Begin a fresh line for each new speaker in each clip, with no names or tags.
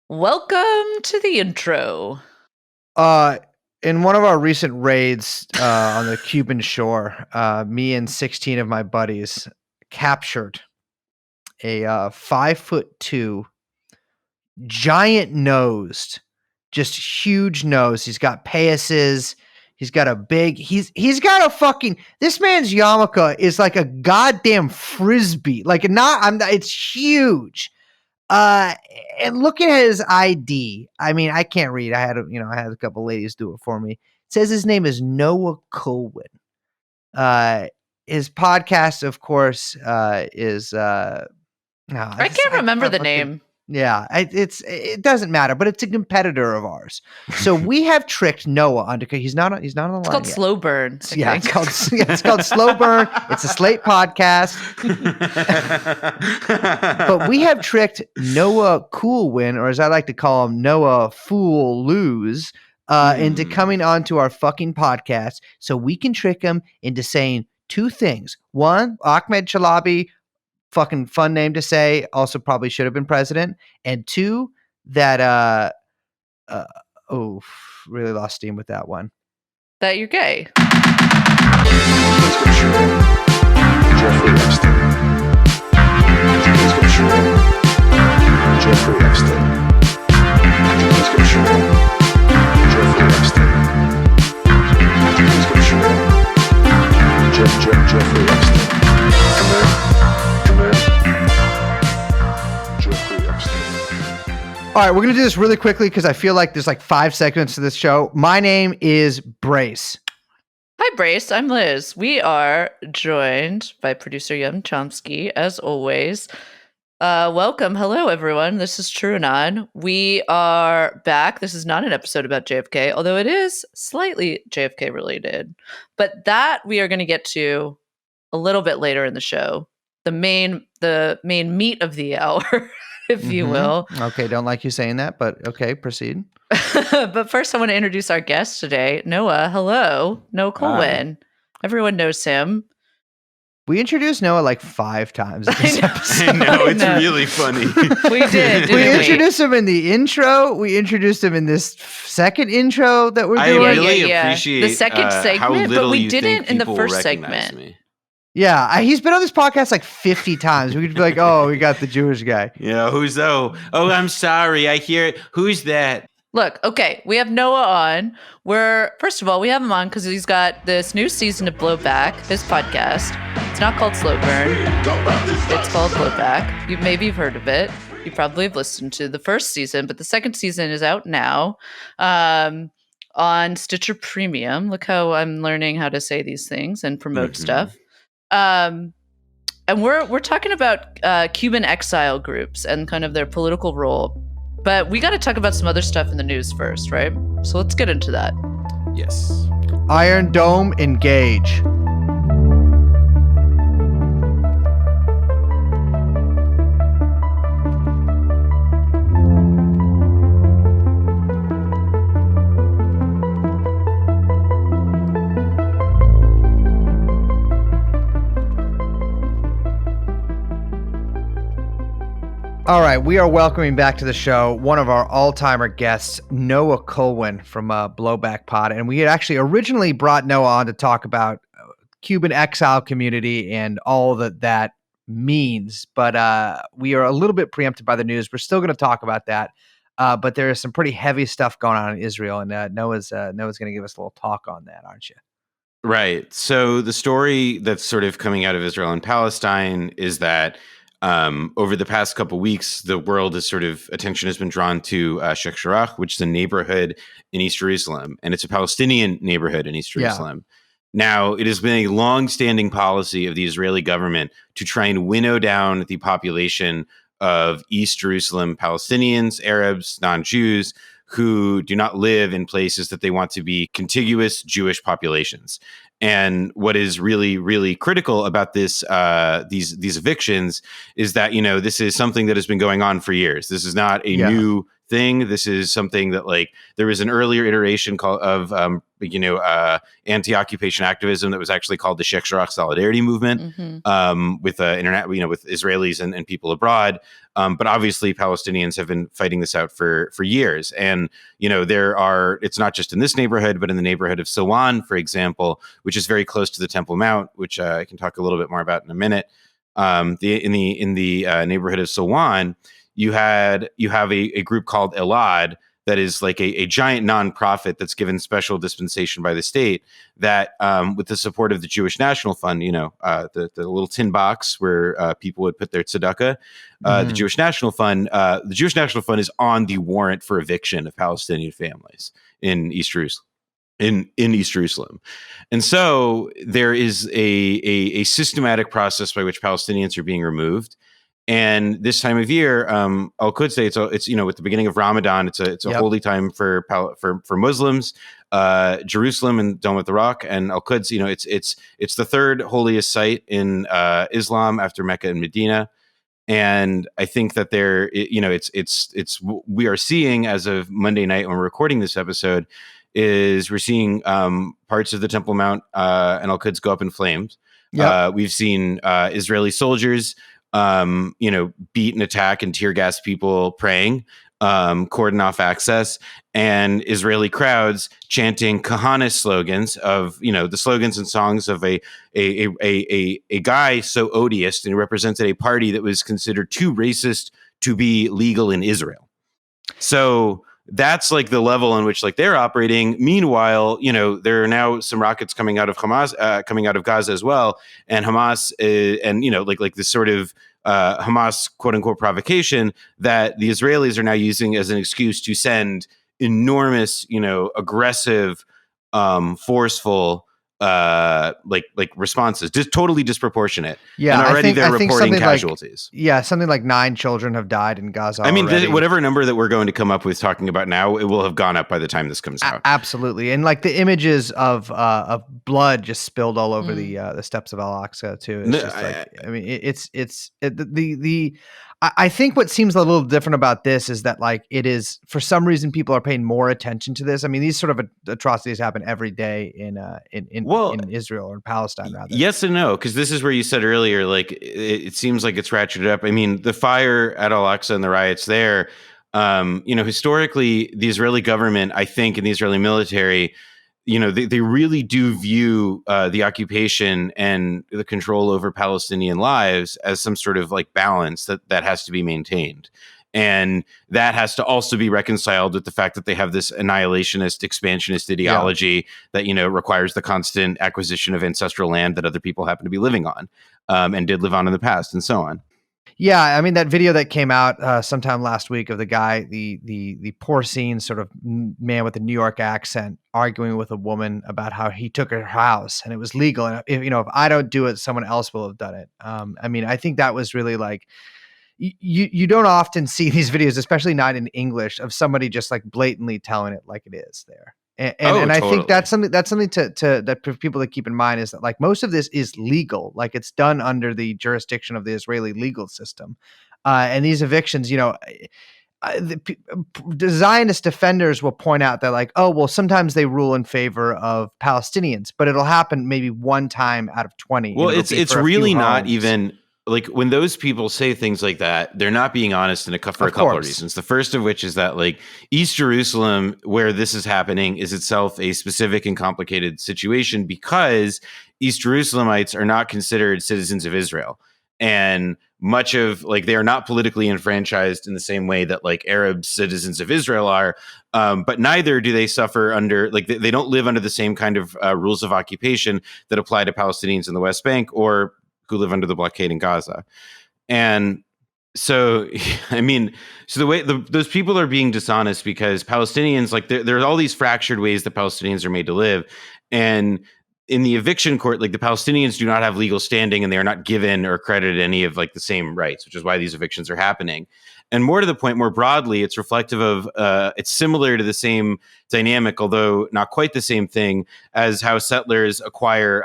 Welcome to the intro.
In one of our recent raids on the Cuban shore, me and 16 of my buddies captured a 5'2", giant-nosed, just huge nose. He's got payasses. He's got a big. He's got a fucking. This man's yarmulke is like a goddamn frisbee. Like not. It's huge. And looking at his ID, I mean, I can't read. I had a couple ladies do it for me. It says his name is Noah Colwyn. His podcast, of course, is
I can't remember the name.
Yeah, it doesn't matter, but it's a competitor of ours. So we have tricked Noah onto. He's not on the line.
It's called
yet.
Slow Burn.
It's called Slow Burn. It's a Slate podcast. But we have tricked Noah Coolwin, or as I like to call him, Noah Fool Lose, into coming onto our fucking podcast, so we can trick him into saying two things. One, Ahmed Chalabi. Fucking fun name to say. Also, probably should have been president. And two, that really lost steam with that one.
That you're gay.
Jeffrey Epstein. Jeffrey Epstein. Jeffrey Epstein.
All right, we're going to do this really quickly because I feel like there's like 5 segments to this show. My name is Brace.
Hi, Brace. I'm Liz. We are joined by producer Yum Chomsky, as always. Welcome. Hello, everyone. This is TrueAnon. We are back. This is not an episode about JFK, although it is slightly JFK related. But that we are going to get to a little bit later in the show. The main meat of the hour. If you will.
Okay, don't like you saying that, but okay, proceed.
But first, I want to introduce our guest today, Noah. Hello, Noah Colwyn. Everyone knows him.
We introduced Noah like 5 times in this episode.
I know, it's really funny.
We did.
We introduced him in the intro. We introduced him in this second intro that we're doing.
I really appreciate
the second segment,
how little
but we
you
didn't
think
in the
people
first
recognize
segment.
me.
Yeah, he's been on this podcast like 50 times. We could be like, oh, we got the Jewish guy.
Yeah, who's I'm sorry. I hear it. Who's that?
Look, okay, we have Noah on. First of all, we have him on because he's got this new season of Blowback, his podcast. It's not called Slow Burn. It's called Blowback. Maybe you've heard of it. You probably have listened to the first season, but the second season is out now on Stitcher Premium. Look how I'm learning how to say these things and promote stuff. And we're talking about Cuban exile groups and kind of their political role. But we got to talk about some other stuff in the news first, right? So let's get into that.
Yes.
Iron Dome, engage. All right, we are welcoming back to the show one of our all-timer guests, Noah Colwyn from Blowback Pod. And we had actually originally brought Noah on to talk about Cuban exile community and all that means. But we are a little bit preempted by the news. We're still going to talk about that. But there is some pretty heavy stuff going on in Israel. And Noah's going to give us a little talk on that, aren't you?
Right. So the story that's sort of coming out of Israel and Palestine is that over the past couple weeks, the world attention has been drawn to Sheikh Jarrah, which is a neighborhood in East Jerusalem, and it's a Palestinian neighborhood in East Jerusalem. Yeah. Now, it has been a long-standing policy of the Israeli government to try and winnow down the population of East Jerusalem Palestinians, Arabs, non-Jews, who do not live in places that they want to be contiguous Jewish populations. And what is really, really critical about these evictions is that, this is something that has been going on for years. This is not a new thing. This is something that there was an earlier iteration of anti-occupation activism that was actually called the Sheikh Jarrah Solidarity Movement, with internet, with Israelis and people abroad. But obviously, Palestinians have been fighting this out for years, and it's not just in this neighborhood, but in the neighborhood of Silwan, for example, which is very close to the Temple Mount, which I can talk a little bit more about in a minute. In the neighborhood of Silwan, you have a group called Elad that is like a giant nonprofit that's given special dispensation by the state that, with the support of the Jewish National Fund, the little tin box where people would put their tzedakah, the Jewish National Fund is on the warrant for eviction of Palestinian families in East Jerusalem. In East Jerusalem. And so there is a systematic process by which Palestinians are being removed. And this time of year, Al-Quds Day, it's with the beginning of Ramadan, it's a holy time for Muslims. Jerusalem and Dome of the Rock and Al-Quds, it's the third holiest site in Islam after Mecca and Medina. And I think that we are seeing, as of Monday night when we're recording this episode, we're seeing parts of the Temple Mount and Al-Quds go up in flames. We've seen Israeli soldiers, beat and attack and tear gas people praying, cordon off access, and Israeli crowds chanting Kahanist slogans of, the slogans and songs of a guy so odious and represented a party that was considered too racist to be legal in Israel. So that's like the level in which they're operating. Meanwhile, there are now some rockets coming out of Hamas, coming out of Gaza as well, and Hamas, and this sort of Hamas quote unquote provocation that the Israelis are now using as an excuse to send enormous, aggressive, forceful, responses, just totally disproportionate.
Yeah,
and already they're
I think
reporting casualties.
Something like 9 children have died in Gaza.
I mean, whatever number that we're going to come up with talking about now, it will have gone up by the time this comes out.
Absolutely, and the images of blood just spilled all over the steps of Al-Aqsa too. It's just I think what seems a little different about this is that it is, for some reason, people are paying more attention to this. I mean, these sort of atrocities happen every day in Israel or Palestine, rather.
Yes and no, because this is where you said earlier, it seems like it's ratcheted up. I mean, the fire at Al-Aqsa and the riots there, historically, the Israeli government, I think, and the Israeli military, they really do view the occupation and the control over Palestinian lives as some sort of balance that has to be maintained. And that has to also be reconciled with the fact that they have this annihilationist, expansionist ideology that, requires the constant acquisition of ancestral land that other people happen to be living on, and did live on in the past, and so on.
Yeah, I mean, that video that came out sometime last week of the guy, the porcine sort of man with a New York accent arguing with a woman about how he took her house and it was legal, and if I don't do it, someone else will have done it. I mean, I think that was really you don't often see these videos, especially not in English, of somebody just blatantly telling it like it is there. And
totally.
I think that's something that for people to keep in mind is that most of this is legal, it's done under the jurisdiction of the Israeli legal system, and these evictions, the Zionist defenders will point out that sometimes they rule in favor of Palestinians, but it'll happen maybe one time out of 20.
Well, it's really not even. When those people say things like that, they're not being honest for a couple of reasons. The first of which is that East Jerusalem, where this is happening, is itself a specific and complicated situation because East Jerusalemites are not considered citizens of Israel. And much of they are not politically enfranchised in the same way that Arab citizens of Israel are, but neither do they suffer under they don't live under the same kind of rules of occupation that apply to Palestinians in the West Bank or who live under the blockade in Gaza. And so, I mean, the way those people are being dishonest because Palestinians, there are all these fractured ways that Palestinians are made to live. And in the eviction court, the Palestinians do not have legal standing and they are not given or credited any of the same rights, which is why these evictions are happening. And more to the point, more broadly, it's reflective of, it's similar to the same dynamic, although not quite the same thing, as how settlers acquire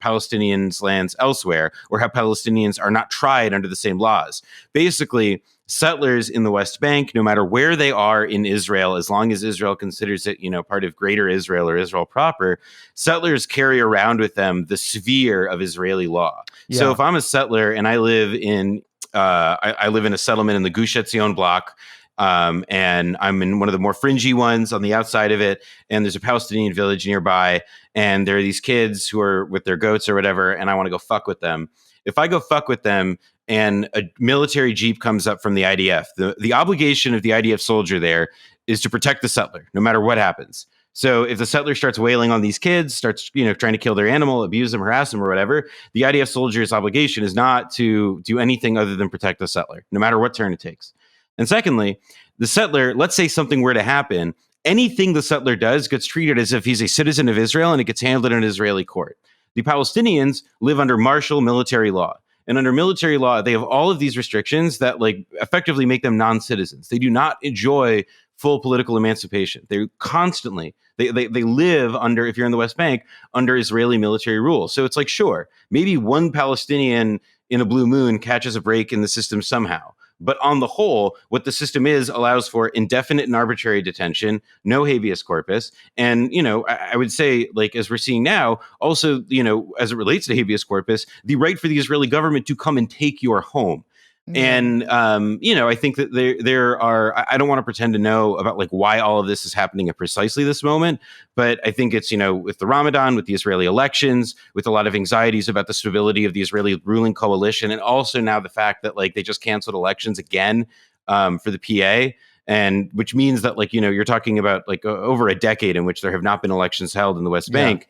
Palestinians' lands elsewhere, or how Palestinians are not tried under the same laws. Basically, settlers in the West Bank, no matter where they are in Israel, as long as Israel considers it, part of Greater Israel or Israel proper, settlers carry around with them the sphere of Israeli law.
Yeah.
So if I'm a settler and I live in I live in a settlement in the Gush Etzion block, and I'm in one of the more fringy ones on the outside of it, and there's a Palestinian village nearby, and there are these kids who are with their goats or whatever, and I want to go fuck with them. If I go fuck with them and a military jeep comes up from the IDF, the obligation of the IDF soldier there is to protect the settler, no matter what happens. So if the settler starts wailing on these kids, starts trying to kill their animal, abuse them, harass them, or whatever, the IDF soldier's obligation is not to do anything other than protect the settler, no matter what turn it takes. And secondly, the settler, let's say something were to happen, anything the settler does gets treated as if he's a citizen of Israel, and it gets handled in an Israeli court. The Palestinians live under martial military law. And under military law, they have all of these restrictions that effectively make them non-citizens. They do not enjoy full political emancipation. They constantly, they live under, if you're in the West Bank, under Israeli military rule. So it's sure, maybe one Palestinian in a blue moon catches a break in the system somehow. But on the whole, what the system allows for indefinite and arbitrary detention, no habeas corpus. And, I would say, as we're seeing now, also, as it relates to habeas corpus, the right for the Israeli government to come and take your home. And, I think that there are, I don't want to pretend to know about why all of this is happening at precisely this moment, but I think it's, with the Ramadan, with the Israeli elections, with a lot of anxieties about the stability of the Israeli ruling coalition. And also now the fact that they just canceled elections again for the PA. And which means that you're talking about over a decade in which there have not been elections held in the West Bank.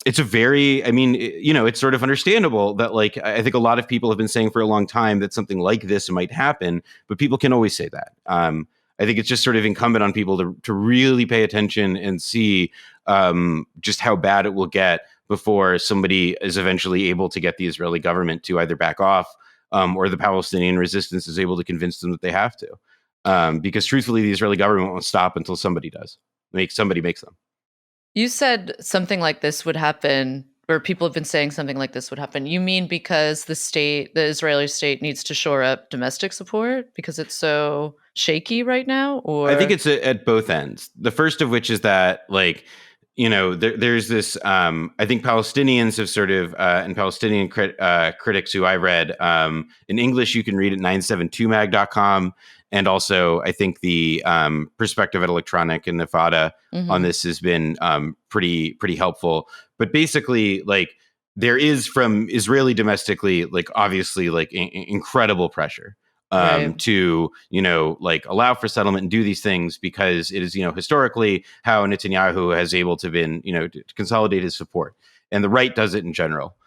It's it's sort of understandable that I think a lot of people have been saying for a long time that something like this might happen, but people can always say that. I think it's just sort of incumbent on people to really pay attention and see just how bad it will get before somebody is eventually able to get the Israeli government to either back off or the Palestinian resistance is able to convince them that they have to. Because truthfully, the Israeli government won't stop until somebody does. Somebody makes them.
You said something like this would happen, or people have been saying something like this would happen. You mean because the Israeli state needs to shore up domestic support because it's so shaky right now? Or
I think it's at both ends. The first of which is that there's this, I think Palestinians have sort of, and Palestinian critics who I read, in English, you can read at 972mag.com. And also, I think the perspective at Electronic and Nefada on this has been pretty helpful. But basically, there is from Israeli domestically, obviously, incredible pressure to allow for settlement and do these things because it is historically how Netanyahu has able to been to consolidate his support, and the right does it in general.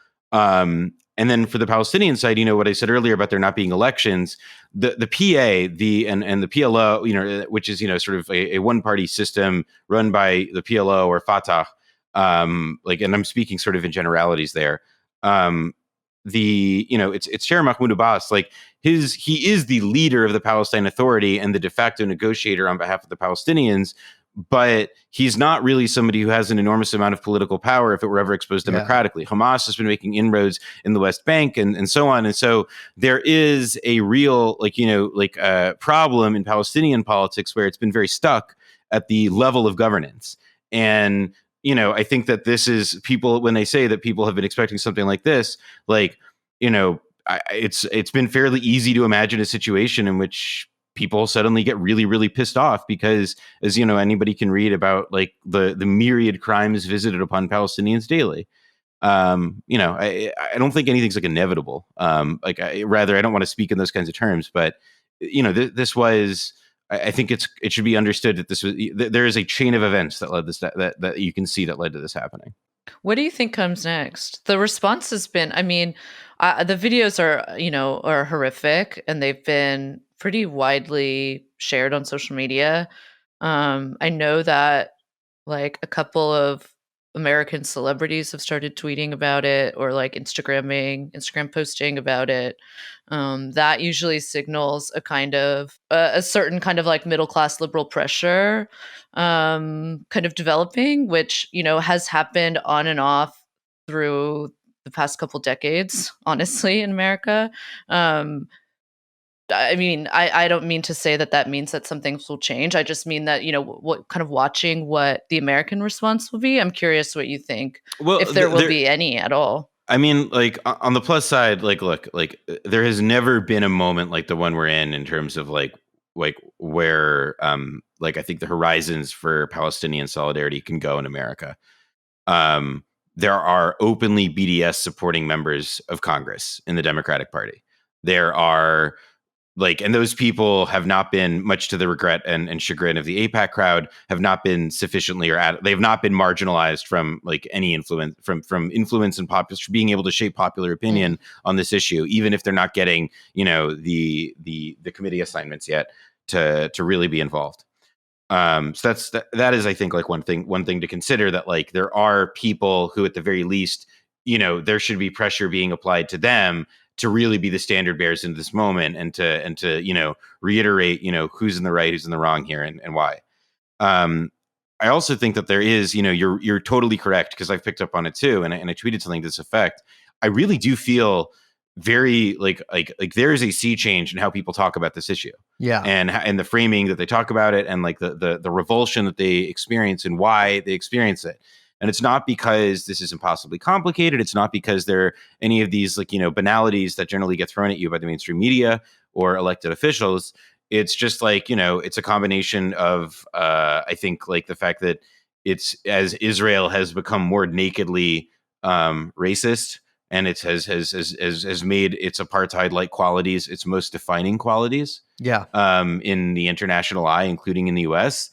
And then for the Palestinian side, what I said earlier about there not being elections, the PA, and the PLO, which is sort of a one-party system run by the PLO or Fatah, and I'm speaking sort of in generalities there. It's Chair Mahmoud Abbas, he is the leader of the Palestine Authority and the de facto negotiator on behalf of the Palestinians. But he's not really somebody who has an enormous amount of political power if it were ever exposed democratically. Hamas has been making inroads in the West Bank and so on. And so there is a real, problem in Palestinian politics where it's been very stuck at the level of governance. And, I think that this is people, when they say that people have been expecting something like this, it's been fairly easy to imagine a situation in which people suddenly get really, really pissed off because, as anybody can read about the myriad crimes visited upon Palestinians daily. I don't think anything's inevitable. I don't want to speak in those kinds of terms, but this was. I think it should be understood that this was there is a chain of events that led this that you can see that led to this happening.
What do you think comes next? The response has been, the videos are horrific, and they've been pretty widely shared on social media. I know that a couple of American celebrities have started tweeting about it or like Instagram posting about it. That usually signals a certain kind of like middle class liberal pressure kind of developing, which, you know, has happened on and off through the past couple decades, honestly, in America. Um, I mean, I don't mean to say that that means that some things will change. I just mean that, you know, what kind of watching what the American response will be. I'm curious what you think,
Well,
if there will be any at all.
I mean, like on the plus side, like look, like there has never been a moment like the one we're in terms of like where like I think the horizons for Palestinian solidarity can go in America. Um, there are openly BDS supporting members of Congress in the Democratic Party. There are like, and those people have not been, much to the regret and chagrin of the APAC crowd, have not been sufficiently they have not been marginalized from like any influence from influence and being able to shape popular opinion on this issue, even if they're not getting, you know, the committee assignments yet to really be involved. So that is, I think, like one thing to consider, that like there are people who at the very least, you know, there should be pressure being applied to them to really be the standard bearers in this moment, and to you know, reiterate, you know, who's in the right, who's in the wrong here, and why. I also think that there is, you know, you're totally correct, because I've picked up on it too, and I tweeted something to this effect. I really do feel very like there is a sea change in how people talk about this issue,
Yeah.
and the framing that they talk about it, and like the revulsion that they experience and why they experience it. And it's not because this is impossibly complicated. It's not because there are any of these, like, you know, banalities that generally get thrown at you by the mainstream media or elected officials. It's just like, you know, it's a combination of, I think, like the fact that it's, as Israel has become more nakedly racist, and it has made its apartheid-like qualities its most defining qualities.
Yeah.
In the international eye, including in the U.S.,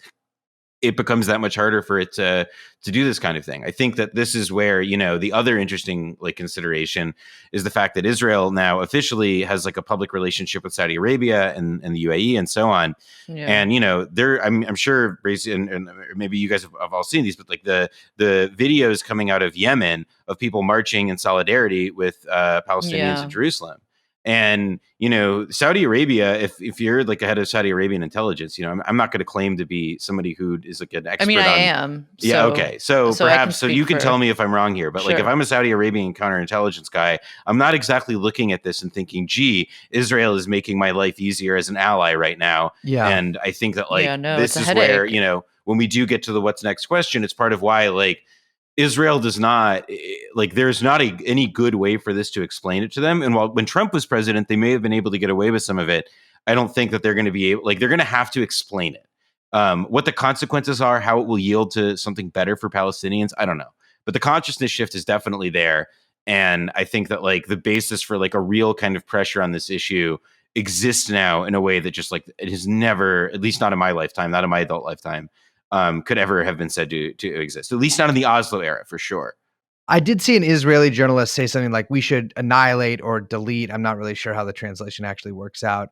it becomes that much harder for it to do this kind of thing. I think that this is where, you know, the other interesting like consideration is the fact that Israel now officially has like a public relationship with Saudi Arabia and the UAE and so on.
Yeah.
And, you know, I'm sure, and maybe you guys have all seen these, but like the videos coming out of Yemen of people marching in solidarity with Palestinians in Jerusalem. And, you know, Saudi Arabia, if you're like a head of Saudi Arabian intelligence, you know, I'm not going to claim to be somebody who is like an expert.
I mean, I
on,
am.
Yeah.
So,
okay. So perhaps, you can tell me if I'm wrong here, but
Sure.
like, if I'm a Saudi Arabian counterintelligence guy, I'm not exactly looking at this and thinking, gee, Israel is making my life easier as an ally right now.
Yeah.
And I think that like,
it's
this
a
is
headache.
where, you know, when we do get to the what's next question, it's part of why, like, Israel does not, like, there's not any good way for this to explain it to them. And while when Trump was president, they may have been able to get away with some of it, I don't think that they're going to be able, like, they're going to have to explain it. What the consequences are, how it will yield to something better for Palestinians, I don't know. But the consciousness shift is definitely there. And I think that like the basis for like a real kind of pressure on this issue exists now in a way that just like it has never, at least not in my lifetime, not in my adult lifetime, could ever have been said to exist, at least not in the Oslo era, for sure.
I did see an Israeli journalist say something like, we should annihilate or delete, I'm not really sure how the translation actually works out,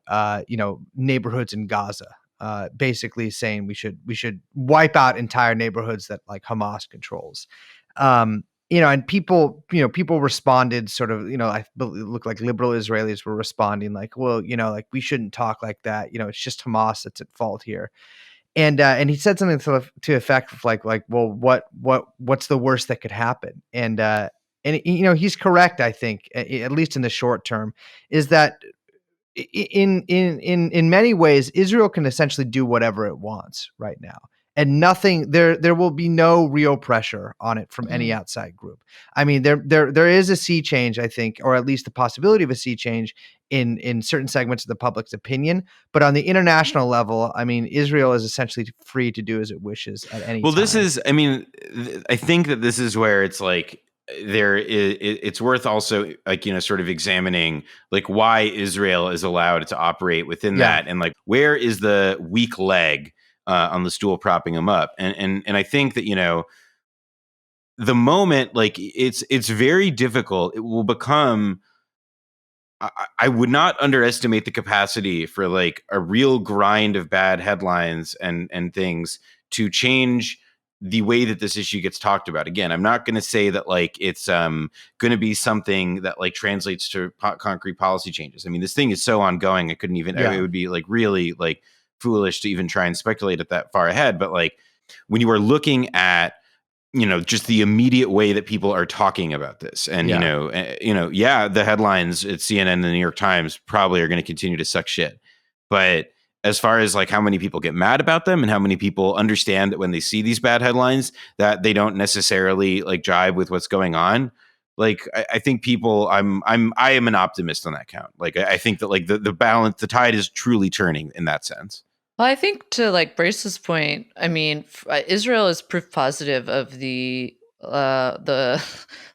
you know, neighborhoods in Gaza, basically saying we should wipe out entire neighborhoods that like Hamas controls. You know, and people responded sort of, you know, it looked like liberal Israelis were responding like, well, you know, like we shouldn't talk like that. You know, it's just Hamas that's at fault here. And he said something to effect of like, well, what's the worst that could happen? And you know, he's correct. I think, at least in the short term, is that in many ways, Israel can essentially do whatever it wants right now, and nothing there will be no real pressure on it from any outside group. I mean, there is a sea change, I think, or at least the possibility of a sea change in certain segments of the public's opinion. But on the international level, I mean, Israel is essentially free to do as it wishes at any time.
This is, I mean, I think that this is where it's like, it's worth also, like, you know, sort of examining like why Israel is allowed to operate within that, and like where is the weak leg on the stool propping them up, and I think that, you know, the moment, like, it's very difficult. It will become, I would not underestimate the capacity for like a real grind of bad headlines and things to change the way that this issue gets talked about. Again, I'm not going to say that like it's going to be something that like translates to concrete policy changes. I mean, this thing is so ongoing. I couldn't even, it would be like really like foolish to even try and speculate it that far ahead. But like when you are looking at, just the immediate way that people are talking about this, and the headlines at CNN and the New York Times probably are going to continue to suck shit. But as far as like how many people get mad about them and how many people understand that when they see these bad headlines that they don't necessarily like jibe with what's going on, like I think people, I am an optimist on that count. Like I think that like the balance, the tide is truly turning in that sense.
Well, I think to like Brace's point, I mean, Israel is proof positive of the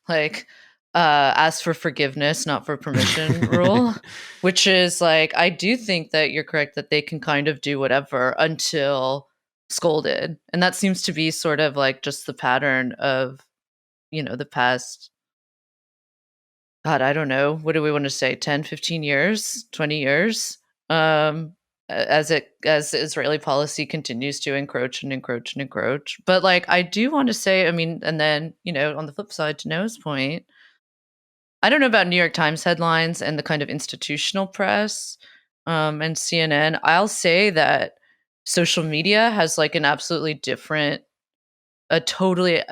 like ask for forgiveness, not for permission rule, which is like, I do think that you're correct that they can kind of do whatever until scolded. And that seems to be sort of like just the pattern of, the past, God, I don't know. What do we want to say? 10, 15 years, 20 years? As Israeli policy continues to encroach and encroach and encroach. But like, I do want to say, I mean, and then, on the flip side, to Noah's point, I don't know about New York Times headlines and the kind of institutional press and CNN. I'll say that social media has like an absolutely different, a totally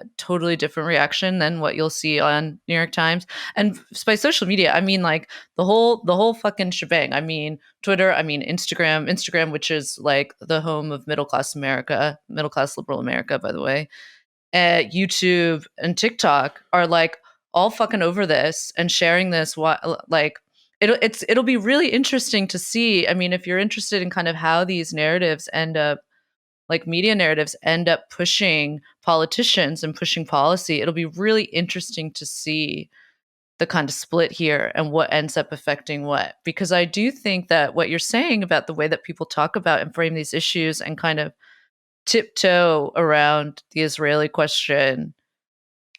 different reaction than what you'll see on New York Times. And by social media, I mean like the whole fucking shebang. I mean Twitter, I mean Instagram, which is like the home of middle class liberal America, by the way. YouTube and TikTok are like all fucking over this and sharing this. Like it'll be really interesting to see. I mean, if you're interested in kind of how these narratives end up, like media narratives end up pushing politicians and pushing policy, it'll be really interesting to see the kind of split here and what ends up affecting what. Because I do think that what you're saying about the way that people talk about and frame these issues and kind of tiptoe around the Israeli question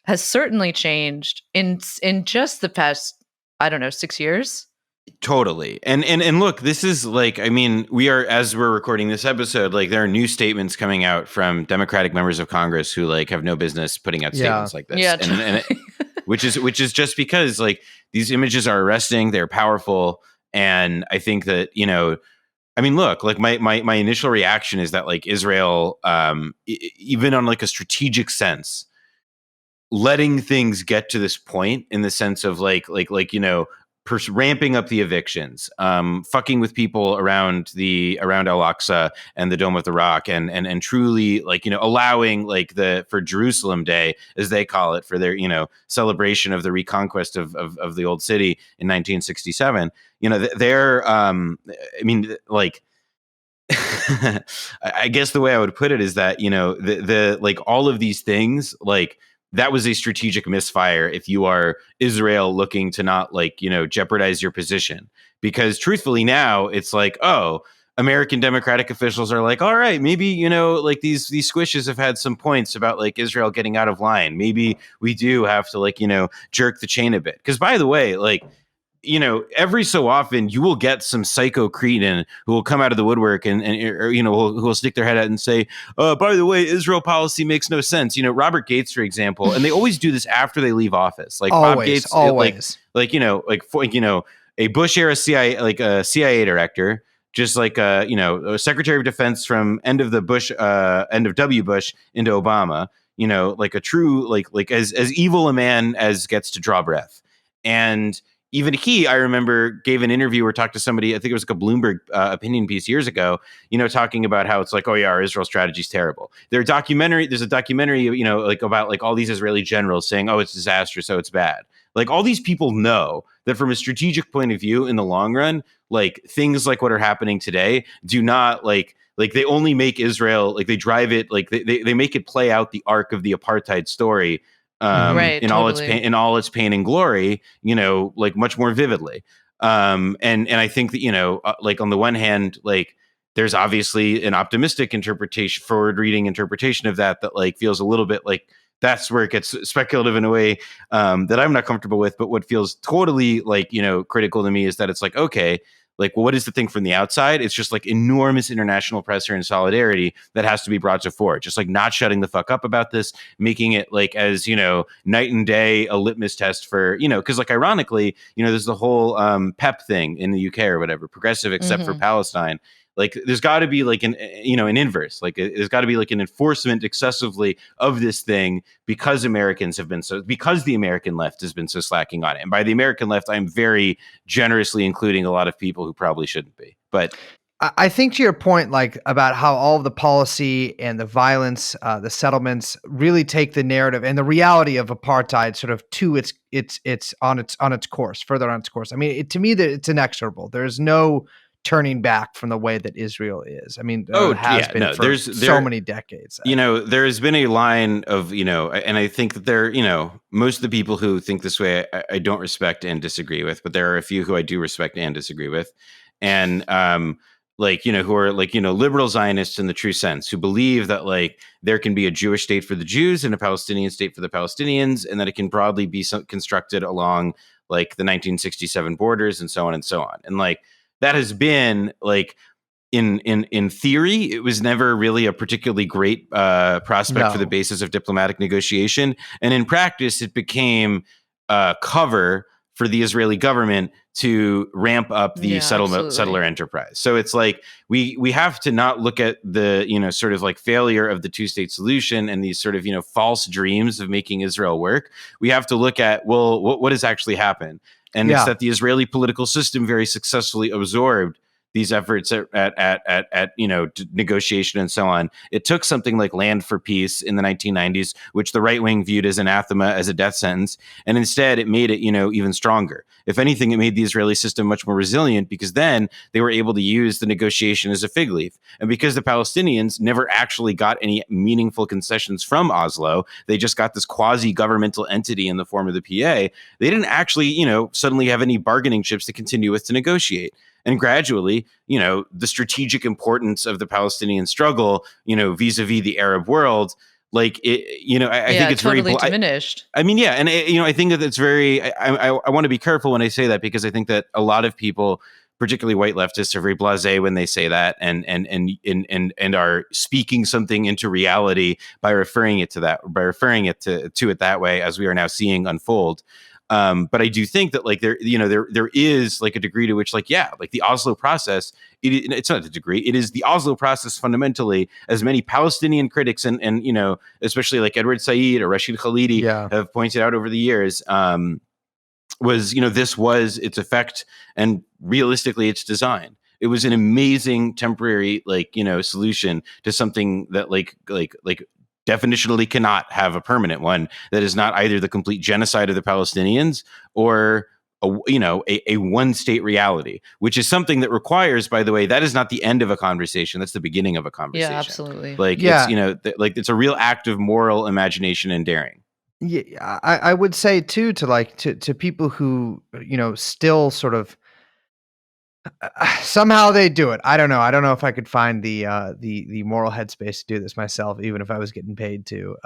has certainly changed in just the past, I don't know, 6 years.
Totally. And look, this is like, I mean, as we're recording this episode, like there are new statements coming out from Democratic members of Congress who like have no business putting out statements like this.
Yeah,
and which is just because like these images are arresting, they're powerful. And I think that, I mean, look, like my initial reaction is that like Israel, even on like a strategic sense, letting things get to this point in the sense of ramping up the evictions, fucking with people around Al-Aqsa and the Dome of the Rock, and truly allowing for Jerusalem Day, as they call it, for their celebration of the reconquest of the old city in 1967. They're I mean, like. I guess the way I would put it is that the all of these things, like, that was a strategic misfire if you are Israel looking to not jeopardize your position. Because truthfully now it's like, oh, American Democratic officials are like, all right, maybe, these squishes have had some points about Israel getting out of line. Maybe we do have to jerk the chain a bit. Because by the way, every so often you will get some psycho cretin who will come out of the woodwork and who will stick their head out and say, by the way, Israel policy makes no sense. Robert Gates, for example, and they always do this after they leave office. Like Bob Gates,
always.
A Bush era CIA, a CIA director, just a Secretary of Defense from end of W. Bush into Obama, a true, as evil a man as gets to draw breath. And even he, I remember, gave an interview or talked to somebody, I think it was like a Bloomberg opinion piece years ago, talking about how it's like, oh yeah, our Israel strategy is terrible. There's a documentary, about all these Israeli generals saying, oh, it's disastrous, so it's bad. All these people know that from a strategic point of view, in the long run, things like what are happening today do not they only make Israel, they drive it, they make it play out the arc of the apartheid story.
Right,
in
totally.
all its pain and glory, much more vividly. And I think that, on the one hand, there's obviously an optimistic interpretation, forward reading interpretation of that feels a little bit like that's where it gets speculative in a way that I'm not comfortable with. But what feels totally critical to me is that it's like, okay, like, well, what is the thing from the outside? It's just like enormous international pressure and solidarity that has to be brought to fore. Just like not shutting the fuck up about this, making it like as, night and day, a litmus test for, because like ironically, there's the whole PEP thing in the UK or whatever, progressive except for Palestine. Like there's got to be like an inverse, like there's got to be like an enforcement excessively of this thing because the American left has been so slacking on it. And by the American left, I'm very generously including a lot of people who probably shouldn't be. But
I think to your point, like about how all of the policy and the violence, the settlements really take the narrative and the reality of apartheid sort of to its on its course, further on its course. I mean, to me, that it's inexorable. There's no turning back from the way that Israel is. I mean, it has been for so many decades.
There has been a line of, and I think that most of the people who think this way, I don't respect and disagree with, but there are a few who I do respect and disagree with. And, who are liberal Zionists in the true sense, who believe that like there can be a Jewish state for the Jews and a Palestinian state for the Palestinians, and that it can broadly be constructed along like the 1967 borders and so on and so on. And like, that has been like in theory, it was never really a particularly great prospect for the basis of diplomatic negotiation. And in practice, it became cover for the Israeli government to ramp up the settler enterprise. So it's like we have to not look at the sort of like failure of the two-state solution and these sort of false dreams of making Israel work. We have to look at, well, what has actually happened. And it's that the Israeli political system very successfully absorbed these efforts at negotiation and so on. It took something like Land for Peace in the 1990s, which the right wing viewed as anathema, as a death sentence, and instead it made it even stronger. If anything, it made the Israeli system much more resilient because then they were able to use the negotiation as a fig leaf. And because the Palestinians never actually got any meaningful concessions from Oslo, they just got this quasi-governmental entity in the form of the PA. They didn't actually suddenly have any bargaining chips to continue with to negotiate. And gradually, the strategic importance of the Palestinian struggle, vis-a-vis the Arab world, like it, I think it's
totally
very
diminished.
I mean, yeah, and I think that it's very. I want to be careful when I say that because I think that a lot of people, particularly white leftists, are very blasé when they say that, and are speaking something into reality by referring it to it that way, as we are now seeing unfold. But I do think that like there is like a degree to which like the Oslo process, it's not a degree, it is the Oslo process fundamentally, as many Palestinian critics and especially like Edward Said or Rashid Khalidi have pointed out over the years, this was its effect and realistically its design. It was an amazing temporary solution to something that like definitionally cannot have a permanent one that is not either the complete genocide of the Palestinians or a one state reality, which is something that requires, by the way, that is not the end of a conversation. That's the beginning of a conversation.
Yeah, absolutely.
It's a real act of moral imagination and daring.
Yeah, I would say too, to people who, still sort of somehow they do it. I don't know. I don't know if I could find the moral headspace to do this myself, even if I was getting paid to.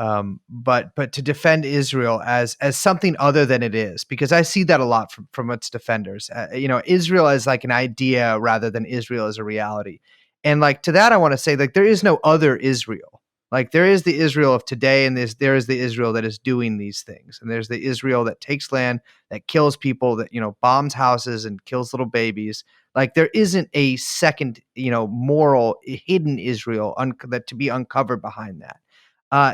But to defend Israel as something other than it is, because I see that a lot from its defenders. Israel as like an idea rather than Israel as a reality. And like to that, I want to say like there is no other Israel. Like there is the Israel of today, and there is the Israel that is doing these things, and there's the Israel that takes land, that kills people, that bombs houses and kills little babies. Like there isn't a second, moral hidden Israel that to be uncovered behind that.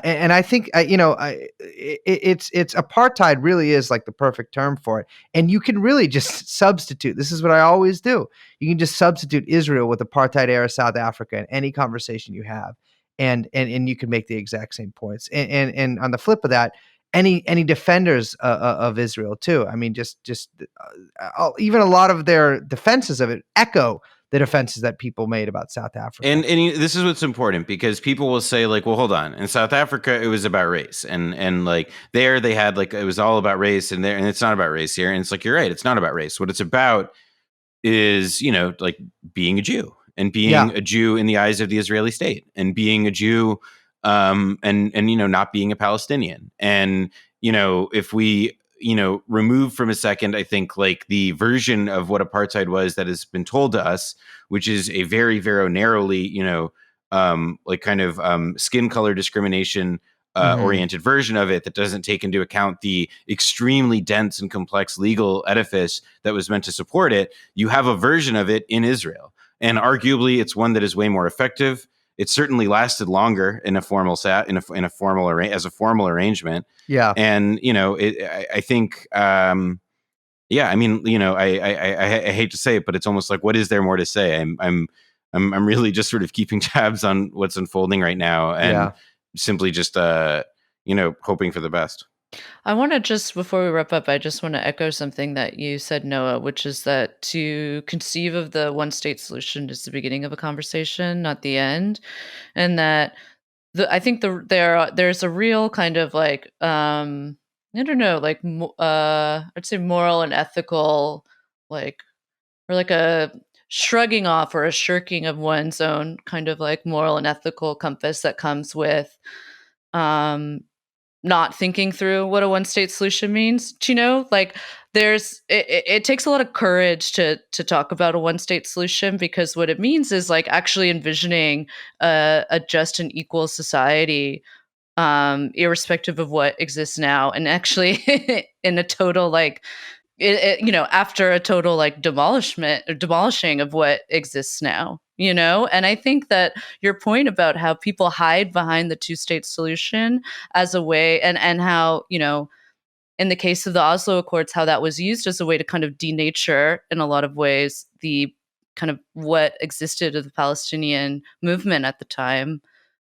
And I think it's apartheid really is like the perfect term for it. And you can really just substitute. This is what I always do. You can just substitute Israel with apartheid era South Africa in any conversation you have. And you can make the exact same points. And on the flip of that, any defenders of Israel too. I mean, just even a lot of their defenses of it echo the defenses that people made about South Africa.
And this is what's important, because people will say like, well, hold on. In South Africa, it was about race, and like there they had like it was all about race, and it's not about race here. And it's like, you're right, it's not about race. What it's about is like being a Jew. And being a Jew in the eyes of the Israeli state, and being a Jew, and not being a Palestinian. And if we remove from a second, I think, like the version of what apartheid was that has been told to us, which is a very, very narrowly, like kind of skin color discrimination oriented version of it that doesn't take into account the extremely dense and complex legal edifice that was meant to support it. You have a version of it in Israel, and arguably it's one that is way more effective. It certainly lasted longer in a formal as a formal arrangement.
Yeah.
And I think I mean, I hate to say it, but it's almost like, what is there more to say? I'm really just sort of keeping tabs on what's unfolding right now, and simply just hoping for the best.
I want to just, before we wrap up, I just want to echo something that you said, Noah, which is that to conceive of the one state solution is the beginning of a conversation, not the end. And that I think there's a real kind of like, I don't know, like, I'd say moral and ethical, like, or like a shrugging off or a shirking of one's own kind of like moral and ethical compass that comes with, not thinking through what a one state solution means. Do you know, like, it takes a lot of courage to talk about a one state solution, because what it means is like actually envisioning a just and equal society, irrespective of what exists now, and actually in a total like after a total like demolishing of what exists now, and I think that your point about how people hide behind the two-state solution as a way, and how, in the case of the Oslo Accords, how that was used as a way to kind of denature in a lot of ways the kind of what existed of the Palestinian movement at the time.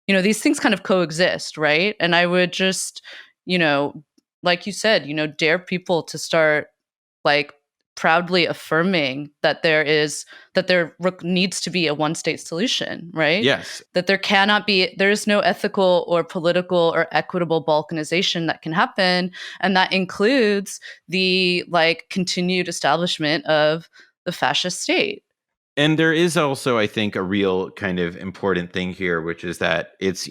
These things kind of coexist, right? And I would just, like you said, dare people to start like proudly affirming that there needs to be a one state solution, right?
Yes.
That there is no ethical or political or equitable balkanization that can happen. And that includes the like continued establishment of the fascist state.
And there is also, I think, a real kind of important thing here, which is that it's,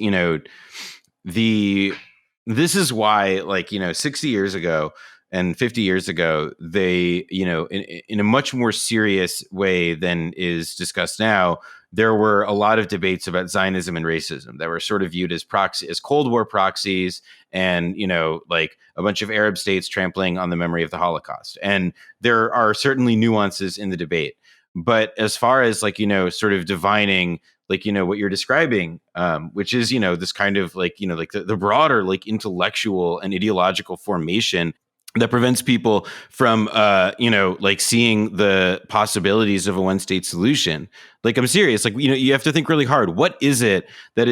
this is why, like, 60 years ago and 50 years ago, they, in a much more serious way than is discussed now, there were a lot of debates about Zionism and racism that were sort of viewed as Cold War proxies, and, like a bunch of Arab states trampling on the memory of the Holocaust. And there are certainly nuances in the debate. But as far as like, sort of divining, like, what you're describing, which is, this kind of like, like the broader, like intellectual and ideological formation that prevents people from, like seeing the possibilities of a one state solution. Like, I'm serious. Like, you have to think really hard. What is it that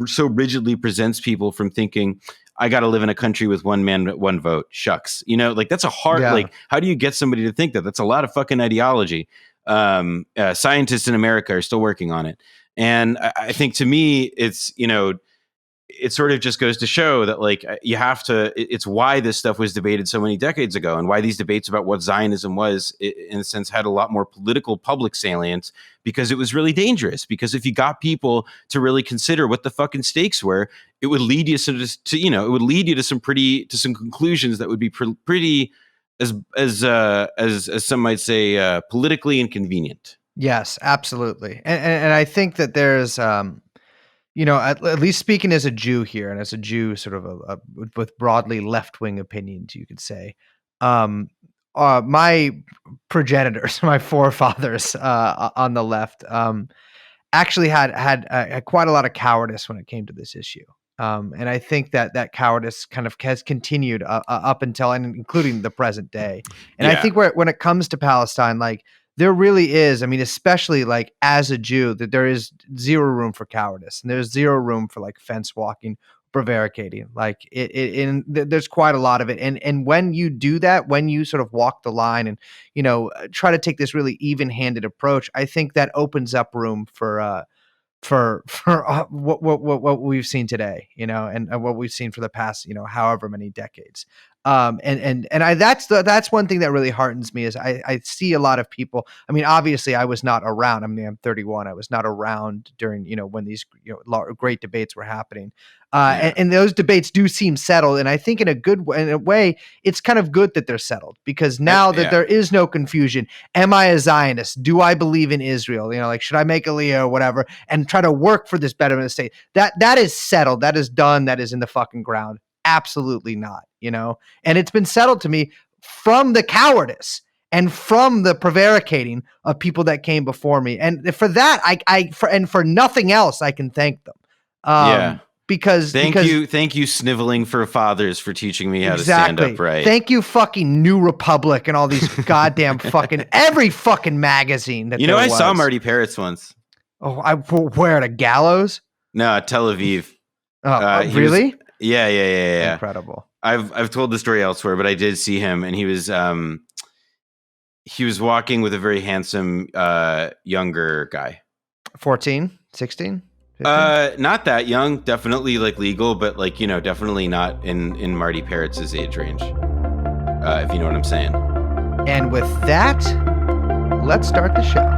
so rigidly presents people from thinking, I got to live in a country with one man, one vote? Shucks. Like, that's a hard, like, how do you get somebody to think that? That's a lot of fucking ideology. Scientists in America are still working on it. And I think, to me, it's, it sort of just goes to show that, like, you have to, it's why this stuff was debated so many decades ago, and why these debates about what Zionism was, in a sense, had a lot more political public salience, because it was really dangerous. Because if you got people to really consider what the fucking stakes were, it would lead you to some conclusions that would be pretty, as some might say, politically inconvenient.
Yes, absolutely. And I think that there's, at least speaking as a Jew here, and as a Jew sort of with broadly left-wing opinions, you could say, my progenitors, my forefathers on the left, actually had quite a lot of cowardice when it came to this issue. And I think that cowardice kind of has continued up until and including the present day. And I think when it comes to Palestine, like, there really is, I mean, especially like as a Jew, that there is zero room for cowardice, and there's zero room for like fence walking, prevaricating. Like there's quite a lot of it. And when you do that, when you sort of walk the line and, try to take this really even-handed approach, I think that opens up room for what we've seen today, and what we've seen for the past, however many decades. That's one thing that really heartens me is I see a lot of people. I mean, obviously I was not around. I mean, I'm 31. I was not around during, when these, great debates were happening. And those debates do seem settled. And I think in a way, it's kind of good that they're settled, because now that there is no confusion, am I a Zionist? Do I believe in Israel? Like, should I make Aliyah or whatever and try to work for this betterment of the state? That is settled. That is done. That is in the fucking ground. Absolutely not, and it's been settled to me from the cowardice and from the prevaricating of people that came before me. And for that, and for nothing else, I can thank them. Because
thank you, sniveling for fathers, for teaching me how to stand upright.
Thank you, fucking New Republic and all these goddamn fucking every fucking magazine that
I saw Marty Peretz once.
Oh, where at a gallows?
No, Tel Aviv.
Really?
Yeah.
Incredible.
I've told the story elsewhere, but I did see him, and he was walking with a very handsome younger guy. 14, 16? 15? Not that young, definitely like legal, but like, definitely not in Marty Peretz's age range. If you know what I'm saying.
And with that, let's start the show.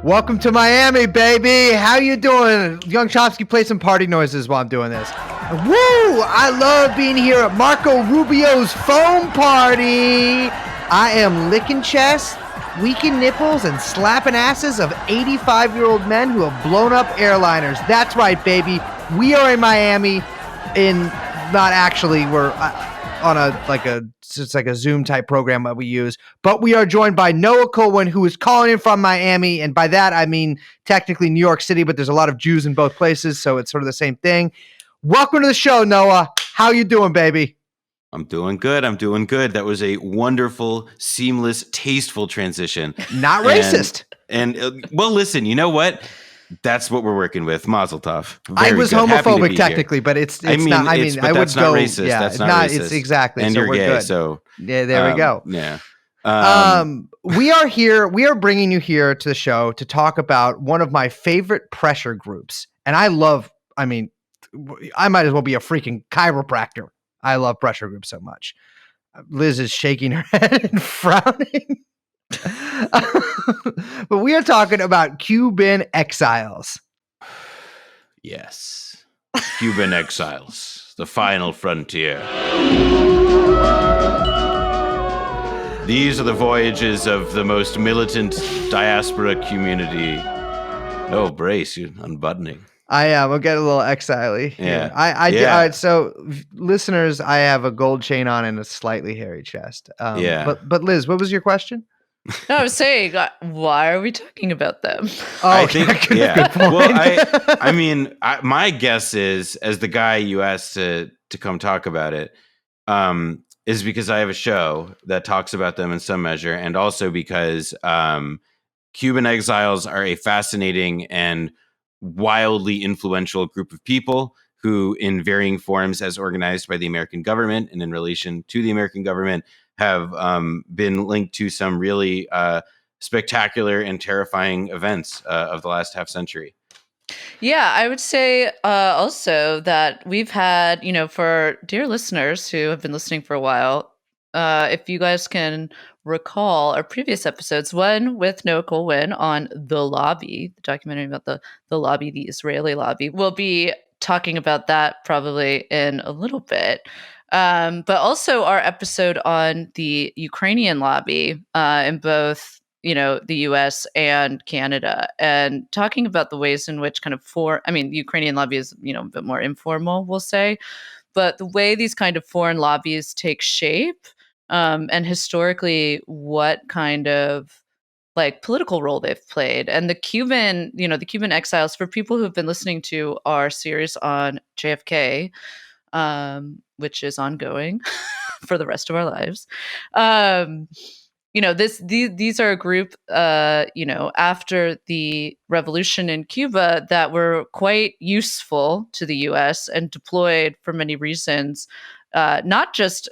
Welcome to Miami, baby. How you doing? Young Chomsky, play some party noises while I'm doing this. Woo! I love being here at Marco Rubio's foam party. I am licking chests, tweaking nipples, and slapping asses of 85-year-old men who have blown up airliners. That's right, baby. We are in Miami. Not actually. We're on it's like a Zoom type program that we use, but we are joined by Noah Colwin, who is calling in from Miami. And by that, I mean, technically New York City, but there's a lot of Jews in both places. So it's sort of the same thing. Welcome to the show, Noah. How you doing, baby?
I'm doing good. That was a wonderful, seamless, tasteful transition.
Not racist.
And well, listen, you know what? That's what we're working with. Mazel tov.
I was
good.
homophobic technically, but it's not. I would
that's
go.
Not racist.
Yeah,
that's not racist.
It's exactly.
And
so
you're
we're
gay.
Good.
So
yeah, there we go.
Yeah.
We are here. We are bringing you here to the show to talk about one of my favorite pressure groups, and I mean, I might as well be a freaking chiropractor. I love pressure groups so much. Liz is shaking her head and frowning. But we are talking about Cuban exiles.
Yes. Cuban exiles, the final frontier. These are the voyages of the most militant diaspora community. Oh, brace, you're unbuttoning.
I am. I'll get a little exile-y.
Yeah.
I so listeners, I have a gold chain on and a slightly hairy chest. But Liz, what was your question?
No, I was saying, why are we talking about them?
Oh,
I think, yeah. Well, I mean, my guess is, as the guy you asked to come talk about it, is because I have a show that talks about them in some measure, and also because Cuban exiles are a fascinating and wildly influential group of people who, in varying forms, as organized by the American government and in relation to the American government, have been linked to some really spectacular and terrifying events of the last half century.
Yeah, I would say also that we've had, for dear listeners who have been listening for a while, if you guys can recall our previous episodes, one with Noah Colwin on The Lobby, the documentary about the lobby, the Israeli lobby. We'll be talking about that probably in a little bit. But also our episode on the Ukrainian lobby in both, the US and Canada, and talking about the ways in which the Ukrainian lobby is, a bit more informal, we'll say, but the way these kind of foreign lobbies take shape, and historically what kind of political role they've played. And the Cuban exiles, for people who've been listening to our series on JFK, which is ongoing for the rest of our lives. These are a group, after the revolution in Cuba that were quite useful to the U.S. and deployed for many reasons, not just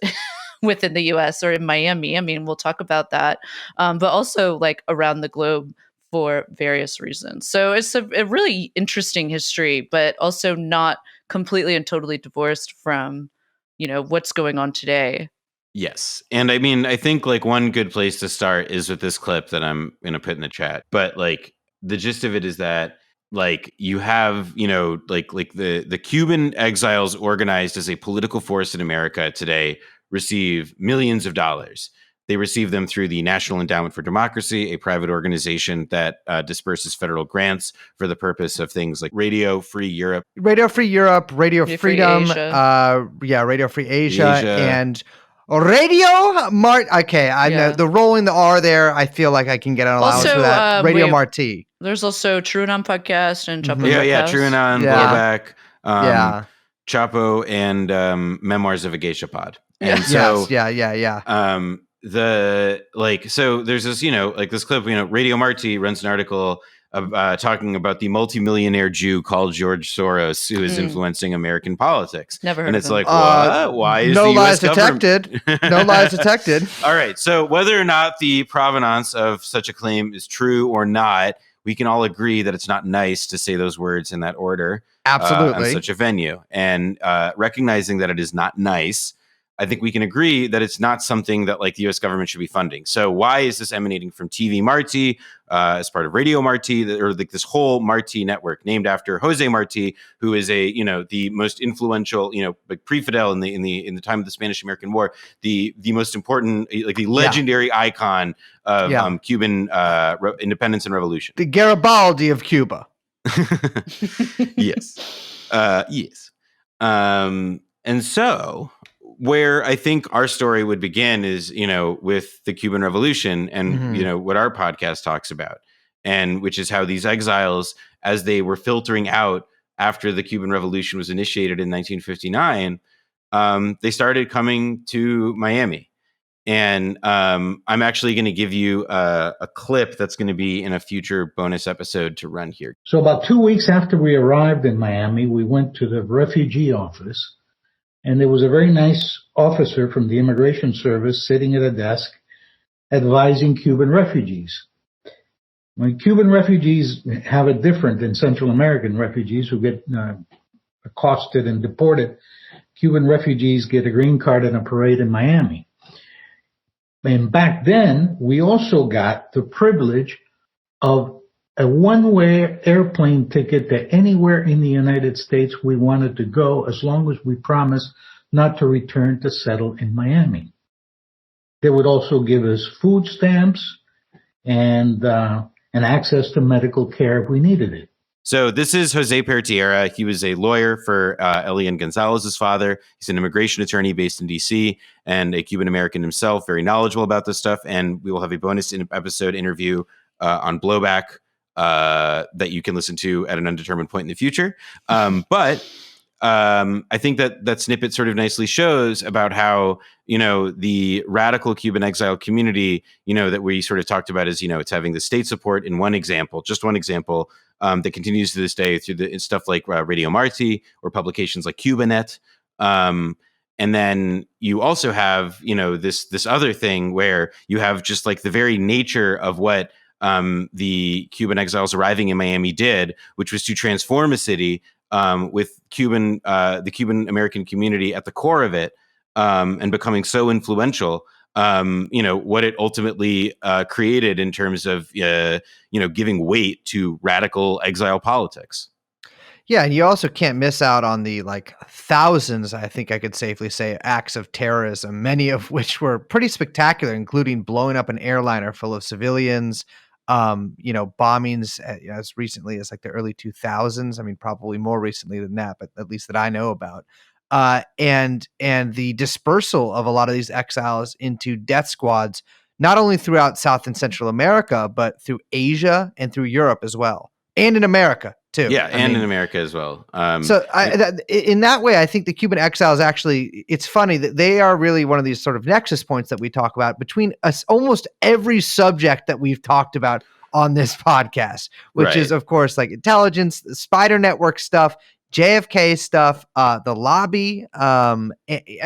within the U.S. or in Miami. I mean, we'll talk about that, but also around the globe for various reasons. So it's a really interesting history, but also not completely and totally divorced from, what's going on today.
Yes. And I mean, I think like one good place to start is with this clip that I'm going to put in the chat. But like the gist of it is that like you have, like the Cuban exiles organized as a political force in America today receive millions of dollars. They receive them through the National Endowment for Democracy, a private organization that disperses federal grants for the purpose of things like Radio Free Europe,
Radio
Radio Free
Freedom,
Asia.
Radio Free Asia,
Asia.
and Radio Mart. Okay, I know
Yeah.
the rolling the R there. I feel like I can get an allowance
Also,
for that. Radio
we-
Marti.
There's also TrueAnon podcast and Chapo.
Yeah,
Podcast.
TrueAnon,
Yeah.
Blowback, Chapo, and Memoirs of a Geisha Pod. And so,
Yeah.
so there's this, like this clip, Radio Marti runs an article talking about the multimillionaire Jew called George Soros, who is influencing American politics.
Never heard
And
of
it's
him.
like, what? Why is
no
the
lies
US government-
detected? No lies detected.
All right. So whether or not the provenance of such a claim is true or not, we can all agree that it's not nice to say those words in that order.
Absolutely.
On such a venue. And recognizing that it is not nice, I think we can agree that it's not something that like the U.S. government should be funding. So why is this emanating from TV Marti as part of Radio Marti, or like this whole Marti network named after Jose Marti, who is the most influential, like pre-Fidel in the time of the Spanish-American War, the most important, like the legendary icon of Cuban independence and revolution.
The Garibaldi of Cuba.
Yes. Yes. And so where I think our story would begin is, with the Cuban Revolution and, what our podcast talks about, and which is how these exiles, as they were filtering out after the Cuban Revolution was initiated in 1959, they started coming to Miami. And I'm actually going to give you a clip that's going to be in a future bonus episode to run here.
So about 2 weeks after we arrived in Miami, we went to the refugee office, and there was a very nice officer from the Immigration Service sitting at a desk advising Cuban refugees. When Cuban refugees have it different than Central American refugees who get accosted and deported, Cuban refugees get a green card and a parade in Miami. And back then, we also got the privilege of a one-way airplane ticket to anywhere in the United States we wanted to go, as long as we promised not to return to settle in Miami. They would also give us food stamps and access to medical care if we needed it.
So this is Jose Pertierra. He was a lawyer for Elian Gonzalez's father. He's an immigration attorney based in D.C. and a Cuban American himself, very knowledgeable about this stuff. And we will have a bonus episode interview on Blowback that you can listen to at an undetermined point in the future. But I think that snippet sort of nicely shows about how, the radical Cuban exile community, that we sort of talked about is, it's having the state support in just one example, that continues to this day through the stuff like Radio Marti or publications like Cubanet. And then you also have, this other thing where you have just like the very nature of what the Cuban exiles arriving in Miami did, which was to transform a city with the Cuban American community at the core of it, and becoming so influential. What it ultimately created in terms of, giving weight to radical exile politics.
Yeah, and you also can't miss out on the thousands, I think I could safely say, acts of terrorism, many of which were pretty spectacular, including blowing up an airliner full of civilians, bombings as recently as the early 2000s. I mean, probably more recently than that, but at least that I know about. And the dispersal of a lot of these exiles into death squads, not only throughout South and Central America, but through Asia and through Europe as well, and in America too.
Yeah, in America as well.
In that way, I think the Cuban exiles actually, it's funny that they are really one of these sort of nexus points that we talk about between us, almost every subject that we've talked about on this podcast, which is, of course, like intelligence, the spider network stuff, JFK stuff, the lobby. I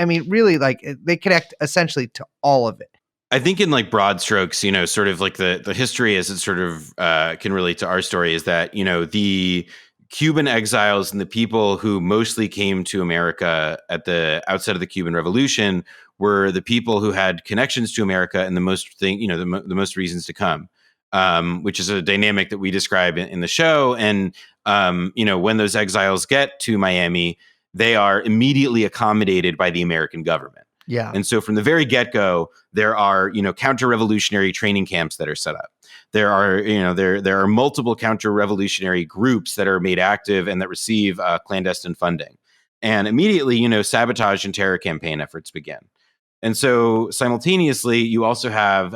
mean, really, they connect essentially to all of it.
I think in broad strokes, sort of like the history as it sort of can relate to our story is that, the Cuban exiles and the people who mostly came to America at the outset of the Cuban Revolution were the people who had connections to America and the most reasons to come, which is a dynamic that we describe in the show. And when those exiles get to Miami, they are immediately accommodated by the American government.
Yeah.
And so from the very get-go, there are, counter-revolutionary training camps that are set up. There are, there are multiple counter-revolutionary groups that are made active and that receive clandestine funding. And immediately, sabotage and terror campaign efforts begin. And so simultaneously, you also have,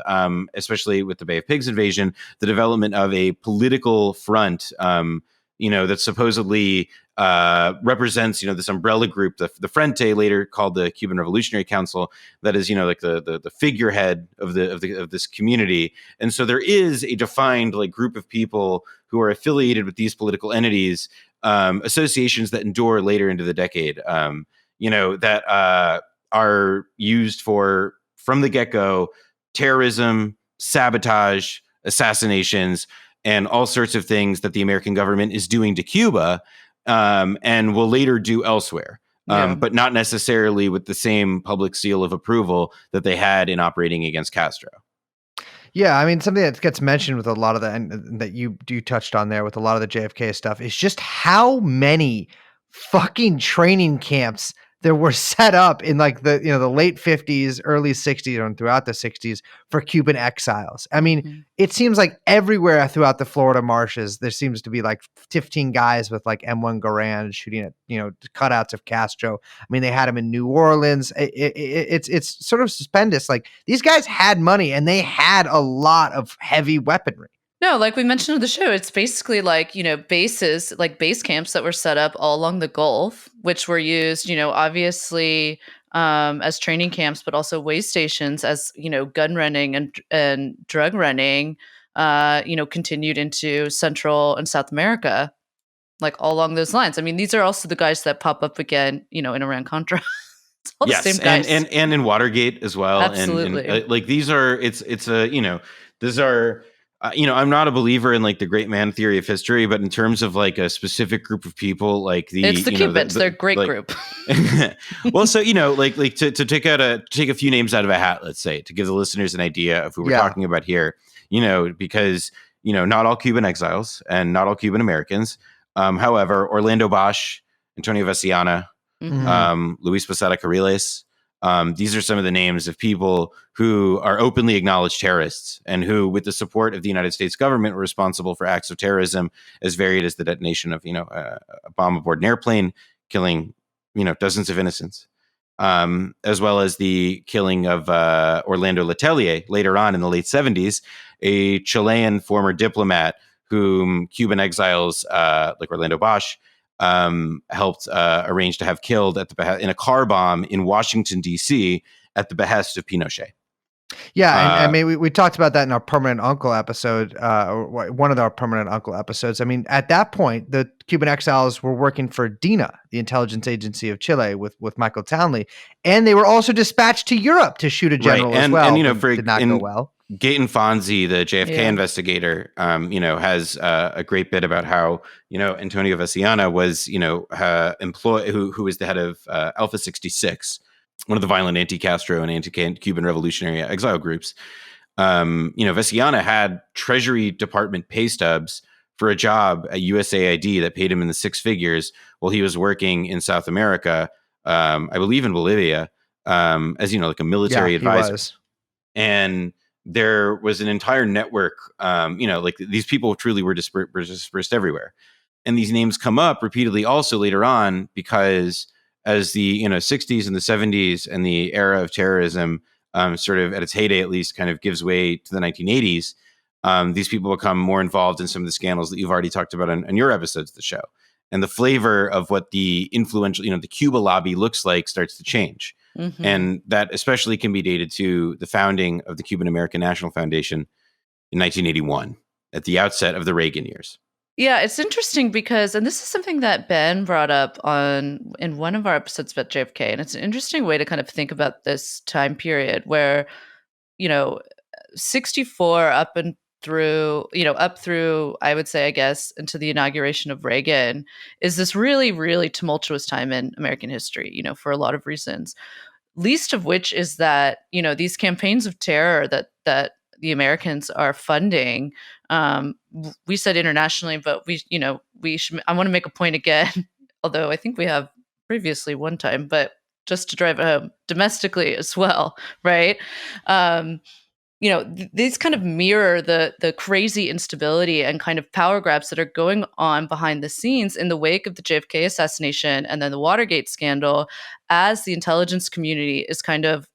especially with the Bay of Pigs invasion, the development of a political front, that supposedly represents, this umbrella group, the Frente, later called the Cuban Revolutionary Council, that is, like the figurehead of this community. And so there is a defined group of people who are affiliated with these political entities, associations that endure later into the decade, that are used for, from the get-go, terrorism, sabotage, assassinations, and all sorts of things that the American government is doing to Cuba, and will later do elsewhere, but not necessarily with the same public seal of approval that they had in operating against Castro.
Yeah, I mean, something that gets mentioned with a lot of the, and that you touched on there with a lot of the JFK stuff, is just how many fucking training camps there were set up in the late 50s, early 60s, and throughout the 60s for Cuban exiles. I mean, it seems like everywhere throughout the Florida marshes, there seems to be 15 guys with M1 Garand shooting at, cutouts of Castro. I mean, they had him in New Orleans. It's sort of stupendous. These guys had money and they had a lot of heavy weaponry.
No, like we mentioned in the show, it's basically bases, base camps that were set up all along the Gulf, which were used, obviously as training camps, but also way stations as, gun running and drug running, continued into Central and South America, all along those lines. I mean, these are also the guys that pop up again, in Iran-Contra. It's all the same guys.
And in Watergate as well.
Absolutely.
And these are, these are, I'm not a believer in the great man theory of history, but in terms of a specific group of people, it's
the Cubans, they're a great group.
Well, so to take a few names out of a hat, let's say, to give the listeners an idea of who we're talking about here, because not all Cuban exiles and not all Cuban Americans. However, Orlando Bosch, Antonio Veciana, Luis Posada Carriles. These are some of the names of people who are openly acknowledged terrorists and who, with the support of the United States government, were responsible for acts of terrorism as varied as the detonation of, a bomb aboard an airplane, killing, dozens of innocents, as well as the killing of Orlando Letelier later on in the late 70s, a Chilean former diplomat whom Cuban exiles like Orlando Bosch helped arrange to have killed in a car bomb in Washington, D.C. at the behest of Pinochet.
Yeah, and I mean, we talked about that in our Permanent Uncle episode, or one of our Permanent Uncle episodes. I mean, at that point, the Cuban exiles were working for DINA, the intelligence agency of Chile, with Michael Townley, and they were also dispatched to Europe to shoot a general as well. And did not go well.
Gaten Fonzi, the JFK investigator, has a great bit about how, Antonio Veciana was, who was the head of Alpha 66, one of the violent anti-Castro and anti-Cuban revolutionary exile groups. Veciana had Treasury Department pay stubs for a job at USAID that paid him in the six figures while he was working in South America, I believe in Bolivia, as, a military advisor. And there was an entire network, these people truly were dispersed everywhere. And these names come up repeatedly also later on because as the 60s and the 70s and the era of terrorism sort of at its heyday at least kind of gives way to the 1980s, these people become more involved in some of the scandals that you've already talked about on your episodes of the show. And the flavor of what the influential, the Cuba lobby looks like starts to change. Mm-hmm. And that especially can be dated to the founding of the Cuban American National Foundation in 1981 at the outset of the Reagan years.
Yeah, it's interesting because, and this is something that Ben brought up in one of our episodes about JFK, and it's an interesting way to kind of think about this time period where, 64 up through, up through, I would say, I guess, into the inauguration of Reagan, is this really, really tumultuous time in American history, for a lot of reasons. Least of which is that, these campaigns of terror that the Americans are funding, we said internationally, but I want to make a point again, although I think we have previously one time, but just to drive it home, domestically as well, right? These kind of mirror the crazy instability and kind of power grabs that are going on behind the scenes in the wake of the JFK assassination and then the Watergate scandal, as the intelligence community is kind of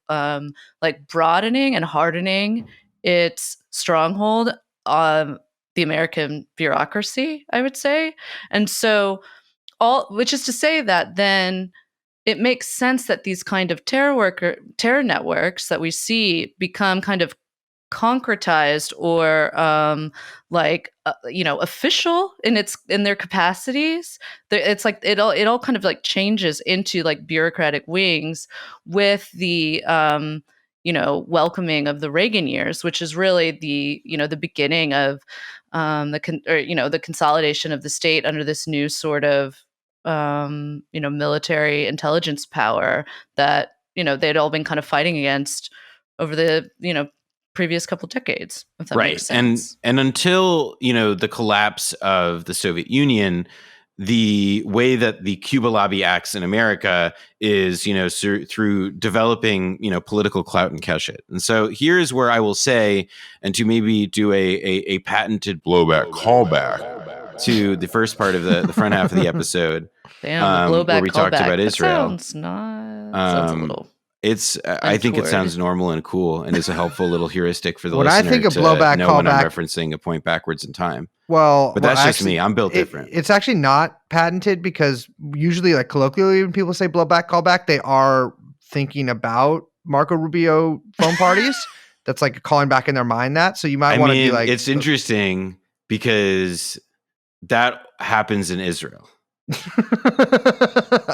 like broadening and hardening its stronghold on the American bureaucracy, I would say. And so which is to say that then it makes sense that these kind of terror networks that we see become kind of concretized or official in their capacities. It's like it all kind of like changes into like bureaucratic wings with the welcoming of the Reagan years, which is really the beginning of the consolidation of the state under this new sort of military intelligence power that they'd all been kind of fighting against over the previous couple decades, if that makes sense.
And until the collapse of the Soviet Union, the way that the Cuba lobby acts in America is through developing political clout and cachet. And so here's where I will say, and to maybe do a patented blowback callback to the first part of the front half of the episode.
Damn, the blowback
where we talked
callback.
about Israel.
Sounds a little.
I think it sounds normal and cool, and is a helpful little heuristic for the
When
listener
I think of
to
blowback,
know when I'm
callback,
referencing a point backwards in time.
But
that's just
actually,
me. I'm built different.
It's actually not patented, because usually, like colloquially, when people say blowback, callback, they are thinking about Marco Rubio phone parties. That's like calling back in their mind that. So you might want to be like,
it's interesting because that happens in Israel.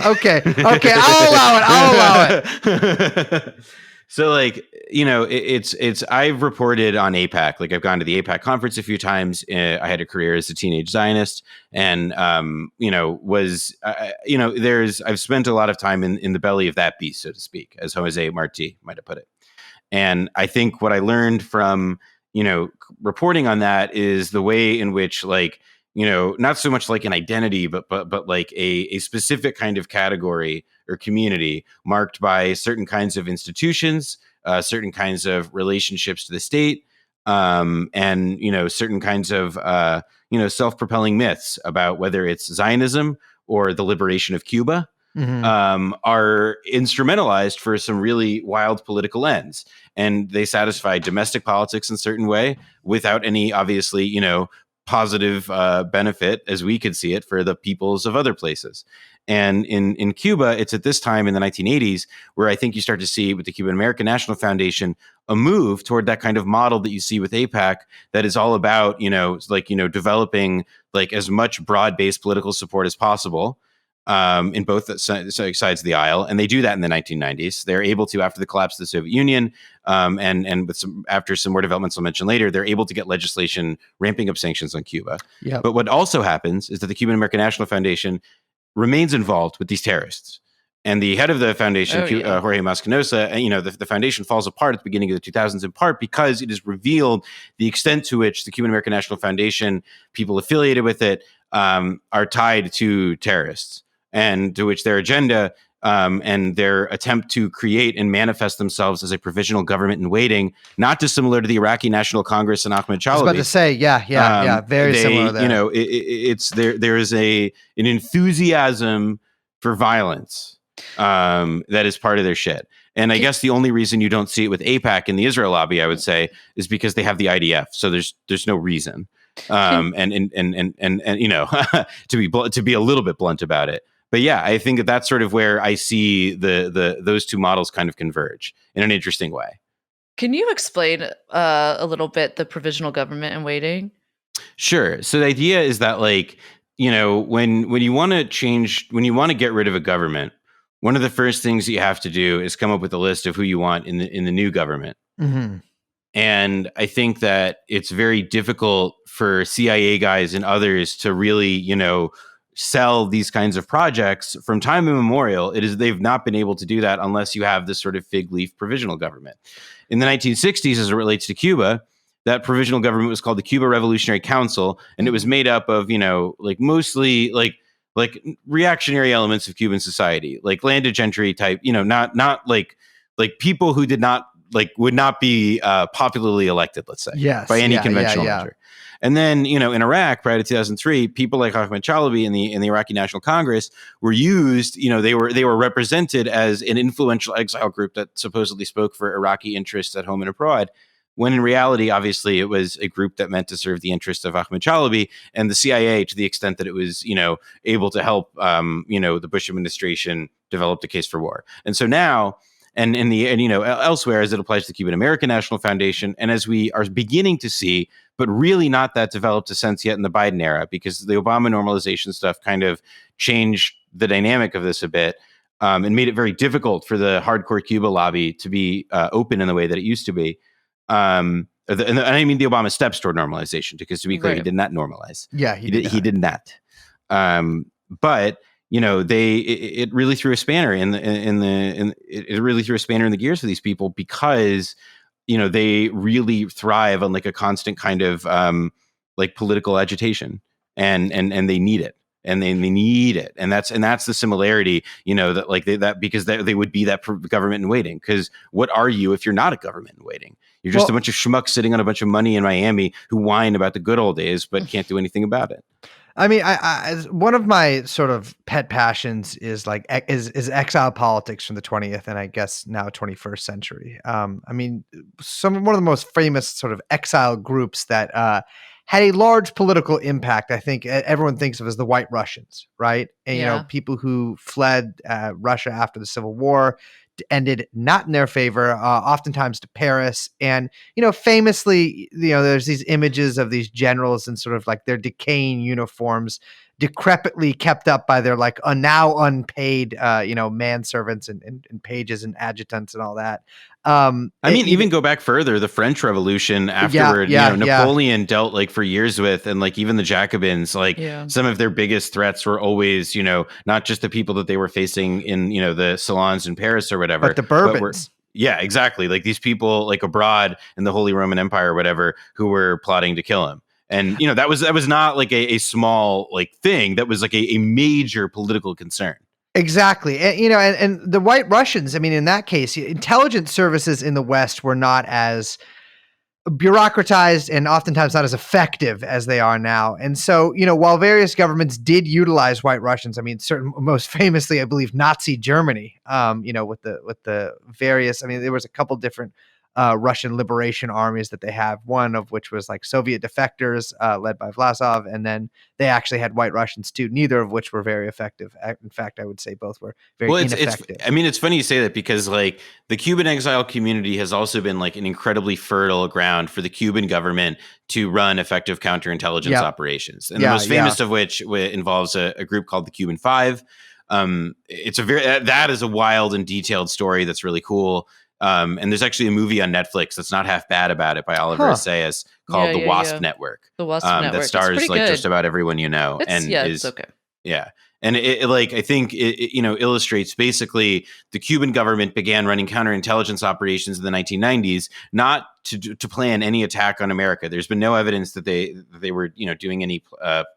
okay, I'll allow it.
So I've reported on AIPAC. Like I've gone to the AIPAC conference a few times. I had a career as a teenage Zionist, and I've spent a lot of time in the belly of that beast, so to speak, as Jose Marti might have put it. And I think what I learned from reporting on that is the way in which not so much like an identity, but like a specific kind of category or community marked by certain kinds of institutions, certain kinds of relationships to the state, and certain kinds of self-propelling myths about whether it's Zionism or the liberation of Cuba. Are instrumentalized for some really wild political ends, and they satisfy domestic politics in a certain way without any obviously positive benefit, as we could see it, for the peoples of other places. And in Cuba, it's at this time in the 1980s where I think you start to see with the Cuban American National Foundation a move toward that kind of model that you see with AIPAC, that is all about developing like as much broad-based political support as possible in both sides of the aisle. And they do that in the 1990s. They're able to, after the collapse of the Soviet Union, and with after some more developments I'll mention later, they're able to get legislation ramping up sanctions on Cuba.
Yep.
But what also happens is that the Cuban American National Foundation remains involved with these terrorists. And the head of the foundation, Jorge Mascanosa, the foundation falls apart at the beginning of the 2000s, in part because it is revealed the extent to which the Cuban American National Foundation, people affiliated with it, are tied to terrorists, and to which their agenda and their attempt to create and manifest themselves as a provisional government in waiting, not dissimilar to the Iraqi National Congress and Ahmed Chalabi.
I was about to say, very similar there.
It's there is an enthusiasm for violence that is part of their shit. And I guess the only reason you don't see it with AIPAC and the Israel lobby, I would say, is because they have the IDF. So there's no reason. To be a little bit blunt about it. But yeah, I think that's sort of where I see those two models kind of converge in an interesting way.
Can you explain a little bit the provisional government in waiting?
Sure. So the idea is that when you want to get rid of a government, one of the first things you have to do is come up with a list of who you want in the new government.
Mm-hmm.
And I think that it's very difficult for CIA guys and others to really, sell these kinds of projects from time immemorial. They've not been able to do that unless you have this sort of fig leaf provisional government. In the 1960s, as it relates to Cuba, that provisional government was called the Cuba Revolutionary Council, and it was made up of, mostly like reactionary elements of Cuban society, like landed gentry type, not like people who did not would not be popularly elected, let's say, by any conventional measure. And then, in Iraq prior to 2003, people like Ahmed Chalabi in the Iraqi National Congress were used, they were represented as an influential exile group that supposedly spoke for Iraqi interests at home and abroad, when in reality, obviously, it was a group that meant to serve the interests of Ahmed Chalabi and the CIA to the extent that it was, able to help, the Bush administration develop the case for war. And so now, and elsewhere, as it applies to the Cuban American National Foundation, and as we are beginning to see, but really not that developed a sense yet in the Biden era, because the Obama normalization stuff kind of changed the dynamic of this a bit, and made it very difficult for the hardcore Cuba lobby to be open in the way that it used to be. And I mean the Obama steps toward normalization, because to be clear, he did not normalize.
Yeah, he
did not. But it really threw a spanner it really threw a spanner in the gears for these people, because they really thrive on like a constant kind of political agitation, and they need it. And they need it, and that's the similarity, that because they would be that government in waiting. Because what are you if you're not a government in waiting? You're just a bunch of schmucks sitting on a bunch of money in Miami who whine about the good old days but can't do anything about it.
I mean, I one of my sort of pet passions is exile politics from the 20th and I guess now 21st century. I mean, one of the most famous sort of exile groups that had a large political impact, I think everyone thinks of as the White Russians, right? And people who fled Russia after the Civil War ended not in their favor, oftentimes to Paris. And, famously, there's these images of these generals in sort of like their decaying uniforms, decrepitly kept up by their now unpaid, manservants and pages and adjutants and all that.
Even go back further, the French Revolution afterward, Napoleon dealt for years with, and even the Jacobins, some of their biggest threats were always, not just the people that they were facing in, the salons in Paris or whatever,
but the Bourbons.
Yeah, exactly. Like these people abroad in the Holy Roman Empire or whatever who were plotting to kill him. And, that was not a small thing. That was a major political concern.
Exactly. And, and the White Russians, I mean, in that case, intelligence services in the West were not as bureaucratized and oftentimes not as effective as they are now. And so, while various governments did utilize White Russians, I mean, most famously, I believe, Nazi Germany, with the various, I mean, there was a couple different Russian liberation armies that they have, one of which was Soviet defectors led by Vlasov, and then they actually had White Russians too, neither of which were very effective. In fact, I would say both were very ineffective.
It's funny you say that, because the Cuban exile community has also been an incredibly fertile ground for the Cuban government to run effective counterintelligence operations, and the most famous of which involves a group called the Cuban Five. That is a wild and detailed story that's really cool. And there's actually a movie on Netflix that's not half bad about it by Oliver Assayas called The Wasp Network.
The Wasp Network.
That stars just about everyone
it's okay.
Yeah. And I think it illustrates basically the Cuban government began running counterintelligence operations in the 1990s, not to plan any attack on America. There's been no evidence that they were doing any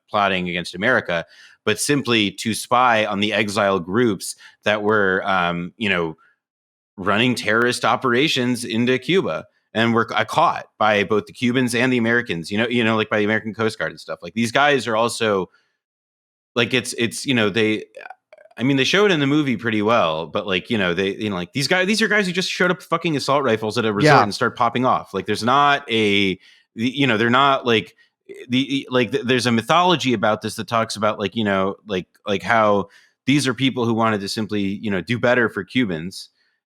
plotting against America, but simply to spy on the exile groups that were running terrorist operations into Cuba, and were caught by both the Cubans and the Americans, by the American Coast Guard and stuff. These guys are also they show it in the movie pretty well, but these are guys who just showed up fucking assault rifles at a resort and start popping off. There's not they're not there's a mythology about this that talks about how these are people who wanted to simply, do better for Cubans.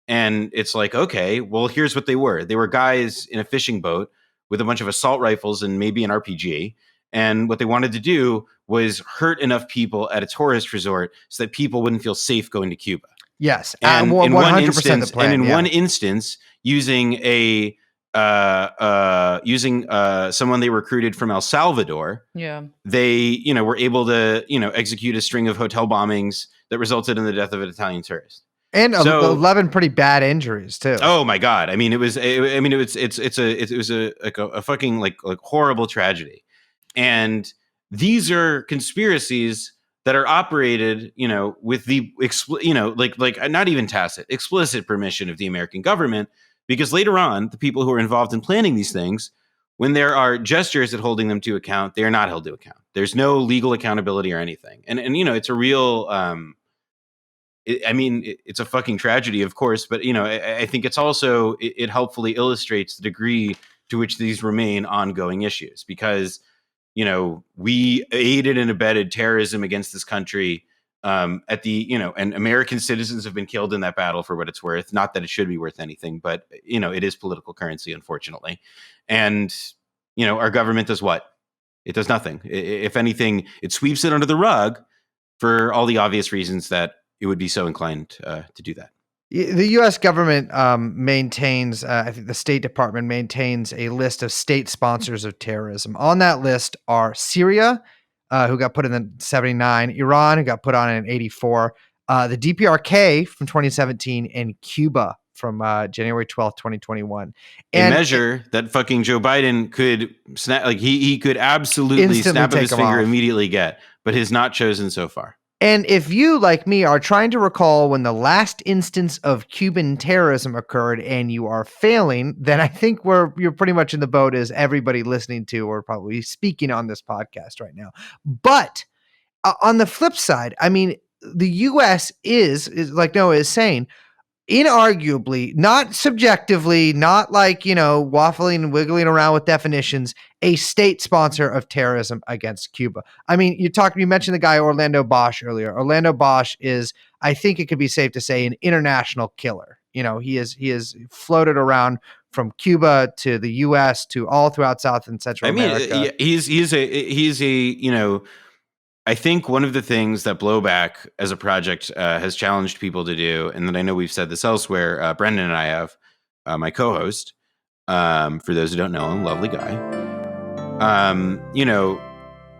And it's okay, well, here's what they were. They were guys in a fishing boat with a bunch of assault rifles and maybe an RPG. And what they wanted to do was hurt enough people at a tourist resort so that people wouldn't feel safe going to Cuba.
Yes.
And
100% the plan.
And in one instance, using a using someone they recruited from El Salvador, they, were able to, execute a string of hotel bombings that resulted in the death of an Italian tourist.
And 11 pretty bad injuries too.
Oh my God! I mean, it was a fucking like horrible tragedy, and these are conspiracies that are operated, with the not even tacit, explicit permission of the American government, because later on, the people who are involved in planning these things, when there are gestures at holding them to account, they are not held to account. There's no legal accountability or anything, and it's a real. It's a fucking tragedy, of course, but I think it's also it helpfully illustrates the degree to which these remain ongoing issues, because we aided and abetted terrorism against this country and American citizens have been killed in that battle for what it's worth. Not that it should be worth anything, but it is political currency, unfortunately. And our government does what? It does nothing. If anything, it sweeps it under the rug for all the obvious reasons that it would be so inclined to do that.
The U.S. government maintains, I think the State Department maintains a list of state sponsors of terrorism. On that list are Syria, who got put in the 79, Iran, who got put on in 84, the DPRK from 2017, and Cuba from January 12th, 2021.
And a measure that fucking Joe Biden could snap, like he could absolutely snap of his finger immediately get, but has not chosen so far.
And if you, like me, are trying to recall when the last instance of Cuban terrorism occurred and you are failing, then I think you're pretty much in the boat as everybody listening to or probably speaking on this podcast right now. But on the flip side, I mean, the U.S. is like Noah is saying, inarguably, not subjectively, not like, waffling and wiggling around with definitions, a state sponsor of terrorism against Cuba. I mean, you mentioned the guy Orlando Bosch earlier. Orlando Bosch is, I think it could be safe to say, an international killer. He is floated around from Cuba to the U.S. to all throughout South and Central America.
He's a I think one of the things that Blowback as a project has challenged people to do, and that I know we've said this elsewhere, Brendan and I have, my co-host, for those who don't know him, lovely guy.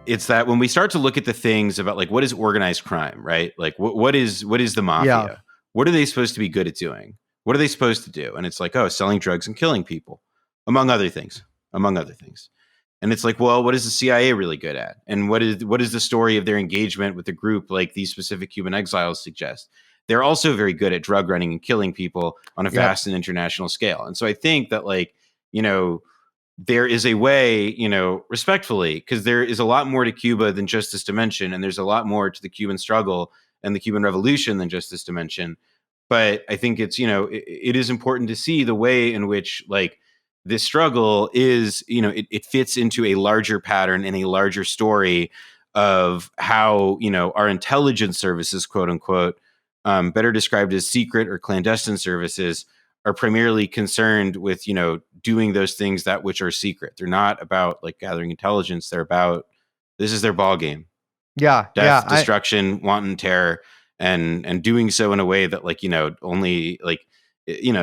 It's that when we start to look at the things about like what is organized crime, right? Like what is the mafia? Yeah. What are they supposed to be good at doing? What are they supposed to do? And it's like, selling drugs and killing people, among other things. And it's like, well, what is the CIA really good at? And what is the story of their engagement with a group like these specific Cuban exiles suggest? They're also very good at drug running and killing people on a vast and international scale. And so I think that there is a way, respectfully, because there is a lot more to Cuba than just this dimension. And there's a lot more to the Cuban struggle and the Cuban Revolution than just this dimension. But I think it's, it is important to see the way in which this struggle is, it fits into a larger pattern and a larger story of how, our intelligence services, quote unquote, better described as secret or clandestine services, are primarily concerned with, doing those things that which are secret. They're not about gathering intelligence. They're about, this is their ball game.
Yeah.
Death, destruction, wanton terror, and doing so in a way that only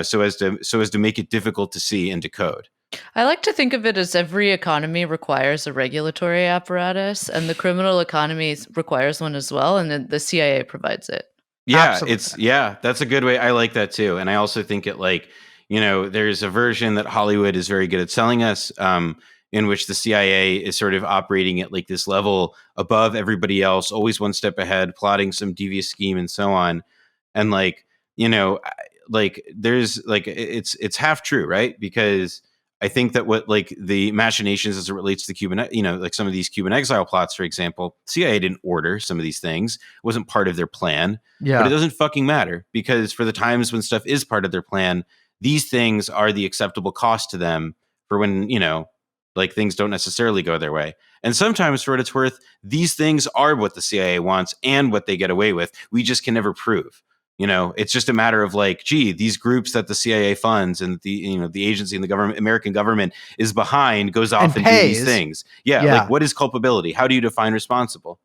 so as to make it difficult to see and decode.
I like to think of it as every economy requires a regulatory apparatus, and the criminal economy requires one as well, and then the CIA provides it.
Yeah, that's a good way. I like that too. And I also think it there's a version that Hollywood is very good at selling us, in which the CIA is sort of operating at this level above everybody else, always one step ahead, plotting some devious scheme and so on. And there's it's half true, right? Because I think that what the machinations as it relates to Cuban, some of these Cuban exile plots, for example, CIA didn't order some of these things. It wasn't part of their plan. Yeah. But it doesn't fucking matter, because for the times when stuff is part of their plan, these things are the acceptable cost to them for when, things don't necessarily go their way. And sometimes, for what it's worth, these things are what the CIA wants and what they get away with. We just can never prove. It's just a matter of these groups that the CIA funds and the agency and the government, American government is behind, goes off and do these things. Yeah. What is culpability? How do you define responsible?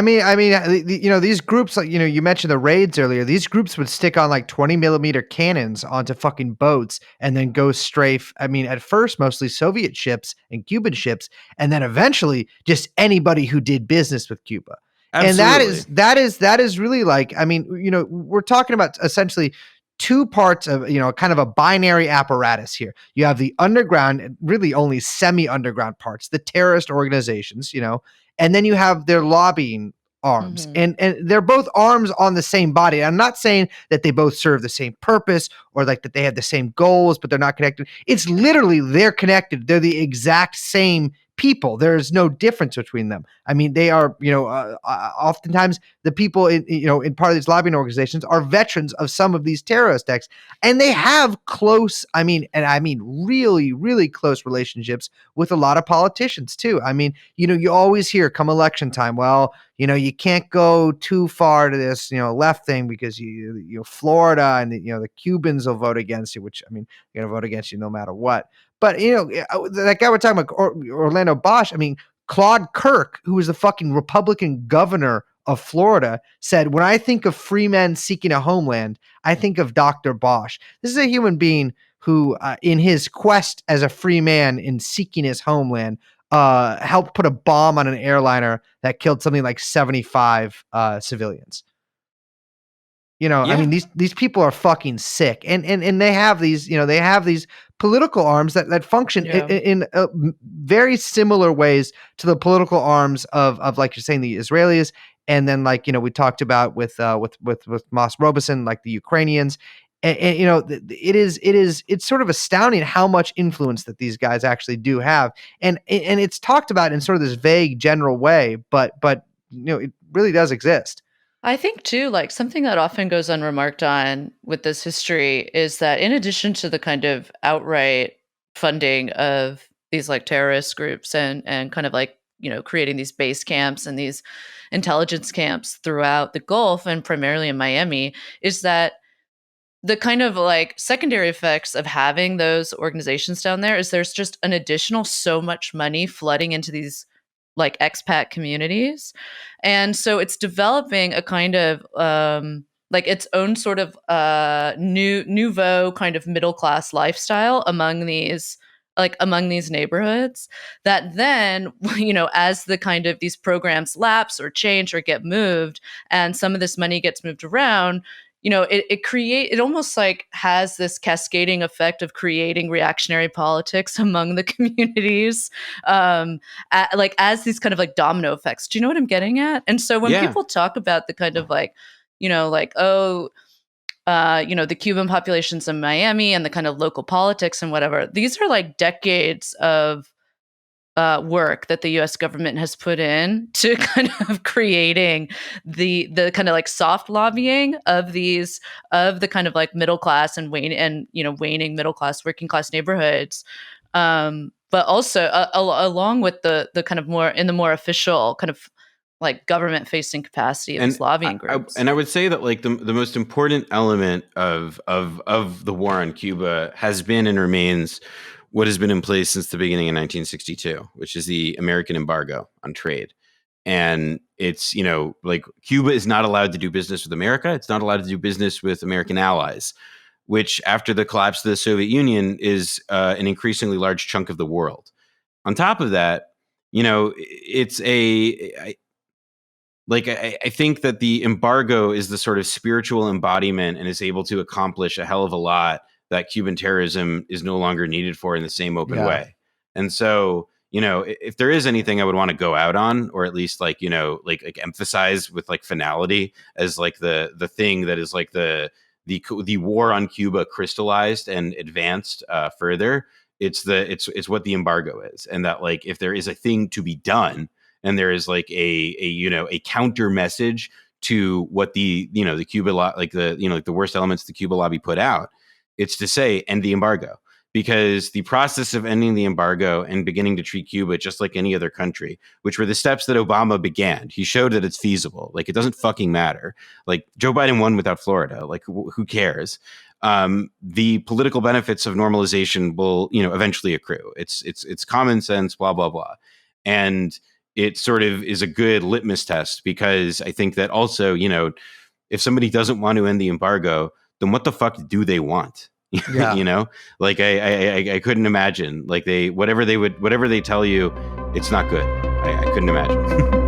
These groups, like, you mentioned the raids earlier. These groups would stick on like 20-millimeter cannons onto fucking boats and then go strafe. I mean, at first, mostly Soviet ships and Cuban ships, and then eventually just anybody who did business with Cuba.
Absolutely.
And that is really like, I mean, we're talking about essentially two parts of, kind of a binary apparatus here. You have the underground, and really only semi-underground parts, the terrorist organizations, and then you have their lobbying arms,
Mhm.
and they're both arms on the same body. I'm not saying that they both serve the same purpose or like that they have the same goals, but they're not connected. It's literally they're connected. They're the exact same people. There's no difference between them. I mean, they are, oftentimes the people in part of these lobbying organizations are veterans of some of these terrorist acts, and they have close, really, really close relationships with a lot of politicians too. I mean, you always hear come election time, well, you can't go too far to this, left thing because Florida and the Cubans will vote against you, which, I mean, they're going to vote against you no matter what. But that guy we're talking about, Orlando Bosch. I mean, Claude Kirk, who was the fucking Republican governor of Florida, said, "When I think of free men seeking a homeland, I think of Dr. Bosch." This is a human being who, in his quest as a free man in seeking his homeland, helped put a bomb on an airliner that killed something like 75 civilians. I mean, these people are fucking sick, and they have these, they have these political arms that function in very similar ways to the political arms of like you're saying, the Israelis, and then like we talked about with Moss Robeson, like the Ukrainians, and it's sort of astounding how much influence that these guys actually do have, and it's talked about in sort of this vague general way, but it really does exist.
I think too, like something that often goes unremarked on with this history is that in addition to the kind of outright funding of these like terrorist groups and kind of like, creating these base camps and these intelligence camps throughout the Gulf and primarily in Miami, is that the kind of like secondary effects of having those organizations down there is there's just an additional so much money flooding into these like expat communities. And so it's developing a kind of like its own sort of nouveau kind of middle class lifestyle among these neighborhoods that then as the kind of these programs lapse or change or get moved and some of this money gets moved around, it almost like has this cascading effect of creating reactionary politics among the communities, like as these kind of like domino effects. Do you know what I'm getting at? And so when people talk about the kind of like, the Cuban populations in Miami and the kind of local politics and whatever, these are like decades of work that the U.S. government has put in to kind of creating the kind of like soft lobbying of the kind of like middle class and waning middle class, working class neighborhoods, but also along with the kind of more official kind of like government facing capacity of these lobbying groups.
I would say that like the most important element of the war on Cuba has been and remains what has been in place since the beginning of 1962, which is the American embargo on trade. And it's, like Cuba is not allowed to do business with America. It's not allowed to do business with American allies, which after the collapse of the Soviet Union is an increasingly large chunk of the world. On top of that, it's I think that the embargo is the sort of spiritual embodiment and is able to accomplish a hell of a lot that Cuban terrorism is no longer needed for in the same open way. And so, if there is anything I would want to go out on, or at least like emphasize with like finality as like the thing that is like the war on Cuba crystallized and advanced further, it's what the embargo is. And that like, if there is a thing to be done, and there is like a counter message to what the Cuba the worst elements the Cuba lobby put out, it's to say end the embargo, because the process of ending the embargo and beginning to treat Cuba just like any other country, which were the steps that Obama began. He showed that it's feasible. Like, it doesn't fucking matter. Like, Joe Biden won without Florida. Like, who cares? The political benefits of normalization will eventually accrue. It's common sense. Blah blah blah. And it sort of is a good litmus test, because I think that also, if somebody doesn't want to end the embargo, then what the fuck do they want?
Yeah.
Like I couldn't imagine, like whatever they tell you, it's not good. I couldn't imagine.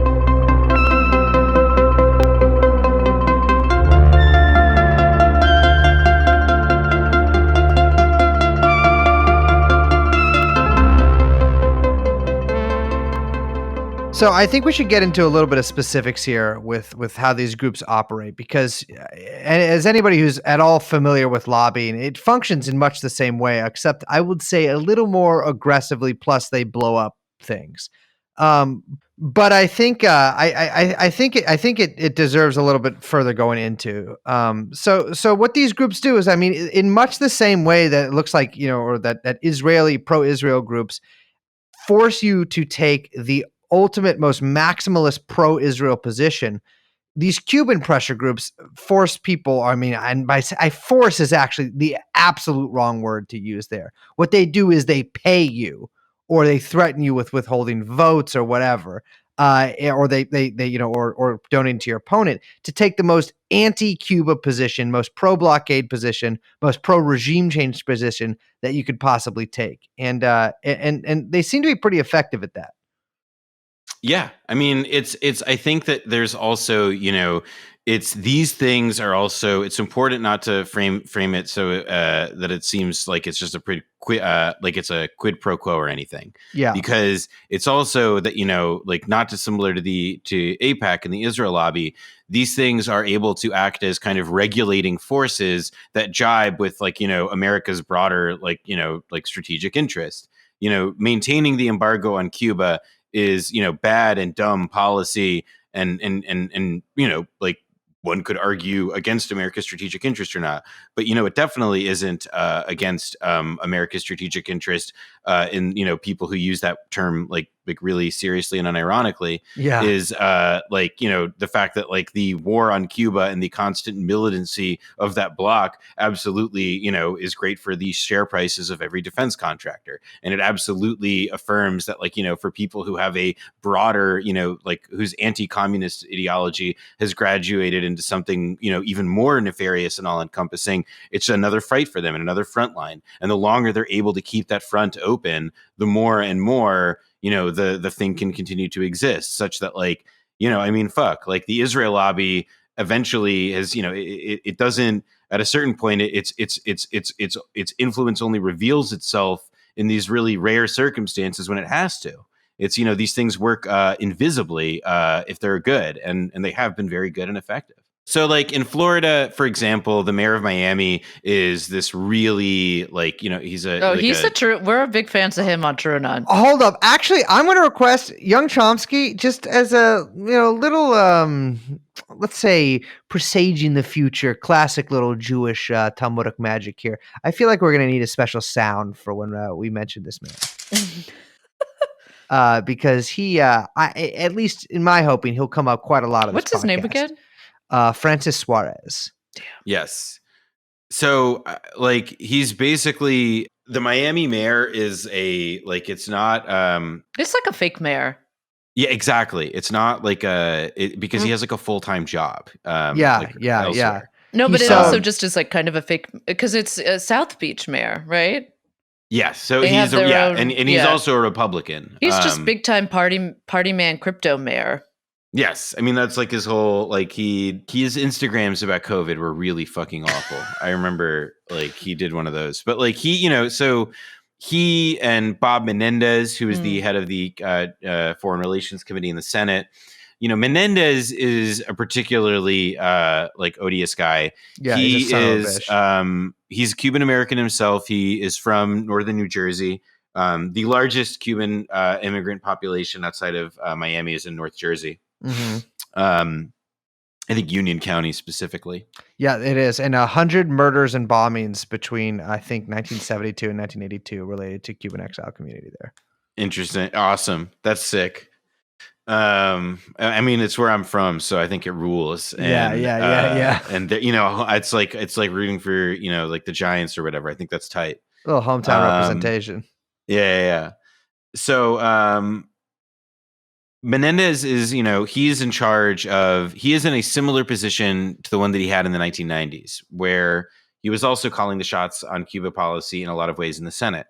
So I think we should get into a little bit of specifics here with how these groups operate, because as anybody who's at all familiar with lobbying, it functions in much the same way, except I would say a little more aggressively. Plus, they blow up things. But I think I think it deserves a little bit further going into. So what these groups do is, I mean, in much the same way that it looks like, or that Israeli pro-Israel groups force you to take the ultimate, most maximalist pro-Israel position. These Cuban pressure groups force people. I mean, and force is actually the absolute wrong word to use there. What they do is they pay you, or they threaten you with withholding votes or whatever, or they or donating to your opponent to take the most anti-Cuba position, most pro-blockade position, most pro-regime change position that you could possibly take, and they seem to be pretty effective at that.
Yeah, I mean, I think that there's also, it's these things are also, it's important not to frame it so that it seems like it's just a pretty like it's a quid pro quo or anything.
Yeah,
because it's also that, like not dissimilar to AIPAC and the Israel lobby, these things are able to act as kind of regulating forces that jibe with, like, America's broader, like, like strategic interest. Maintaining the embargo on Cuba is, bad and dumb policy, and like, one could argue against America's strategic interest or not, but it definitely isn't against America's strategic interest in people who use that term like really seriously and unironically.
Yeah.
Is like, the fact that, like, the war on Cuba and the constant militancy of that bloc absolutely is great for the share prices of every defense contractor, and it absolutely affirms that, like, for people who have a broader, like, whose anti-communist ideology has graduated into something even more nefarious and all-encompassing, it's another fight for them and another front line. And the longer they're able to keep that front open, the more and more the thing can continue to exist, such that, like, I mean, fuck, like, the Israel lobby eventually has, it doesn't, at a certain point, its influence only reveals itself in these really rare circumstances when it has to. It's, these things work invisibly if they're good, and they have been very good and effective. So, like, in Florida, for example, the mayor of Miami is this really, like, he's a
true. We're big fans of him on TrueAnon.
Hold up. Actually, I'm going to request young Chomsky, just as a little, let's say, presaging the future, classic little Jewish Talmudic magic here. I feel like we're going to need a special sound for when we mention this man. Because he, at least in my hoping, he'll come up quite a lot of this
What's his name again?
Francis Suarez.
Damn.
Yes. So, like, he's basically, the Miami mayor is it's not.
It's like a fake mayor.
Yeah, exactly. It's not like because he has, like, a full-time job.
Yeah.
No, but it also just is, like, kind of a fake, because it's a South Beach mayor, right?
Yeah, so
They
he's
have their own-
and he's also a Republican.
He's just big time party man, crypto mayor.
Yes, I mean, that's like his whole, like, his Instagrams about COVID were really fucking awful. I remember, like, he did one of those, but, like, he, so he and Bob Menendez, who is the head of the Foreign Relations Committee in the Senate. Menendez is a particularly like odious guy.
Yeah,
he's Cuban American himself. He is from northern New Jersey. The largest Cuban immigrant population outside of Miami is in North Jersey.
Mm-hmm.
I think Union County specifically.
Yeah, it is. And 100 murders and bombings between, I think, 1972 and 1982 related to Cuban exile community there.
Interesting. Awesome. That's sick. I mean, it's where I'm from, so I think it rules. And,
yeah.
And it's like rooting for, like, the Giants or whatever. I think that's tight.
A little hometown representation.
Yeah. So, Menendez is, he's in charge of, he is in a similar position to the one that he had in the 1990s, where he was also calling the shots on Cuba policy in a lot of ways in the Senate.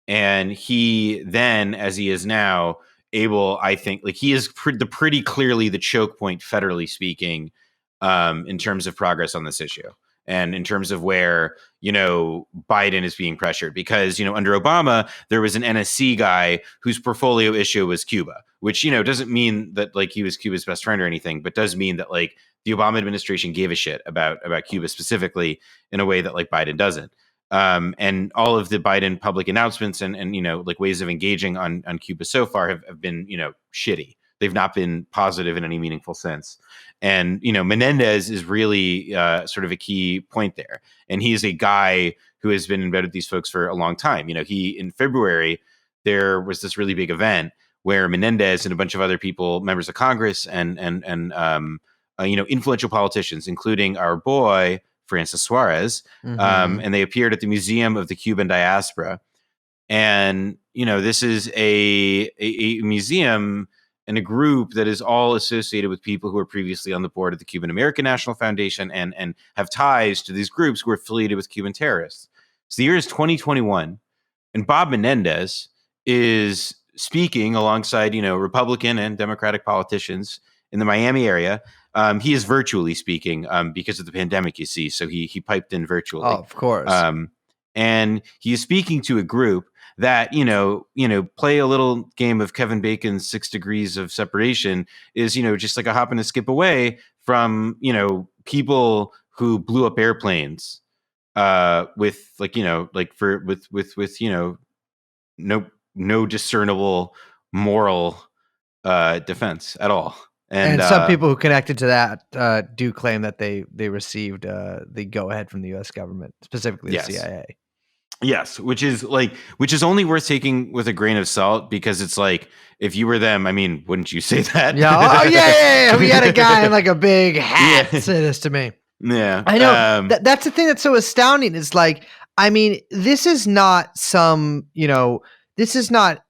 And he then, as he is now, able, I think, like he is pretty clearly the choke point, federally speaking, in terms of progress on this issue. And in terms of where, Biden is being pressured, because, under Obama, there was an NSC guy whose portfolio issue was Cuba, which, doesn't mean that like he was Cuba's best friend or anything, but does mean that like the Obama administration gave a shit about Cuba specifically in a way that like Biden doesn't. And all of the Biden public announcements and like ways of engaging on Cuba so far have been, shitty. They've not been positive in any meaningful sense. And, Menendez is really sort of a key point there. And he's a guy who has been in bed with these folks for a long time. In February, there was this really big event where Menendez and a bunch of other people, members of Congress and influential politicians, including our boy, Francis Suarez, and they appeared at the Museum of the Cuban Diaspora. And, this is a museum and a group that is all associated with people who were previously on the board of the Cuban American National Foundation and have ties to these groups who are affiliated with Cuban terrorists. So the year is 2021, and Bob Menendez is speaking alongside, Republican and Democratic politicians in the Miami area. He is virtually speaking because of the pandemic, you see. So he piped in virtually.
Oh, of course.
And he is speaking to a group that, play a little game of Kevin Bacon's 6 Degrees of Separation is, just like a hop and a skip away from, people who blew up airplanes with like, no discernible moral defense at all.
And some people who connected to that do claim that they received the go ahead from the U.S. government, specifically the CIA.
Yes, which is only worth taking with a grain of salt, because it's like, if you were them, I mean, wouldn't you say that?
Yeah. Oh, yeah. We had a guy in like a big hat say this to me.
Yeah,
I know. That's the thing that's so astounding. Is like, I mean, this is not some, this is not.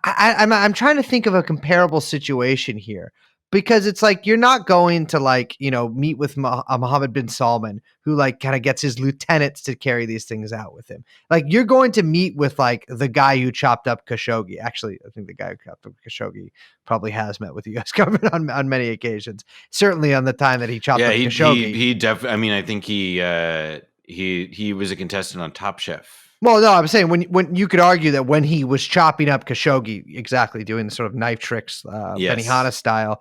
I'm trying to think of a comparable situation here, because it's like you're not going to like meet with Mohammed bin Salman, who like kind of gets his lieutenants to carry these things out with him. Like you're going to meet with like the guy who chopped up Khashoggi. Actually, I think the guy who chopped up Khashoggi probably has met with the U.S. government on many occasions. Certainly on the time that he chopped up Khashoggi.
He definitely. I mean, I think he was a contestant on Top Chef.
Well, no, I'm saying when you could argue that when he was chopping up Khashoggi, exactly doing the sort of knife tricks, Benihana style,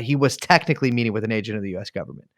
he was technically meeting with an agent of the U.S. government.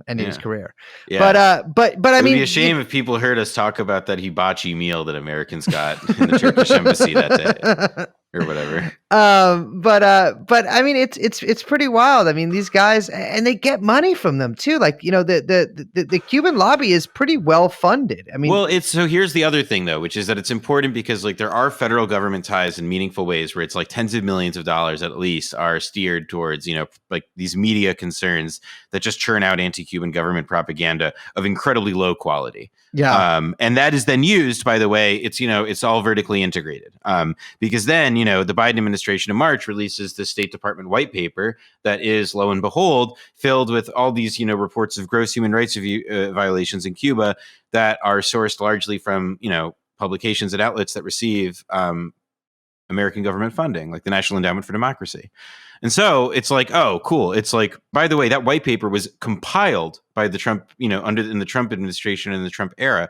Ending his career.
Yeah.
But I mean,
it'd be a shame if people heard us talk about that hibachi meal that Americans got in the Turkish embassy that day. Or whatever.
But I mean, it's pretty wild. I mean, these guys, and they get money from them too. Like, the Cuban lobby is pretty well funded. I mean,
well, so here's the other thing though, which is that it's important because like there are federal government ties in meaningful ways where it's like tens of millions of dollars at least are steered towards, like these media concerns that just churn out anti-Cuban government propaganda of incredibly low quality.
Yeah.
And that is then used, by the way, it's all vertically integrated. Because then, the Biden administration in March releases the State Department white paper that is, lo and behold, filled with all these, reports of gross human rights violations in Cuba that are sourced largely from, publications and outlets that receive American government funding, like the National Endowment for Democracy. And so it's like, oh, cool. It's like, by the way, that white paper was compiled by the Trump, in the Trump administration and the Trump era,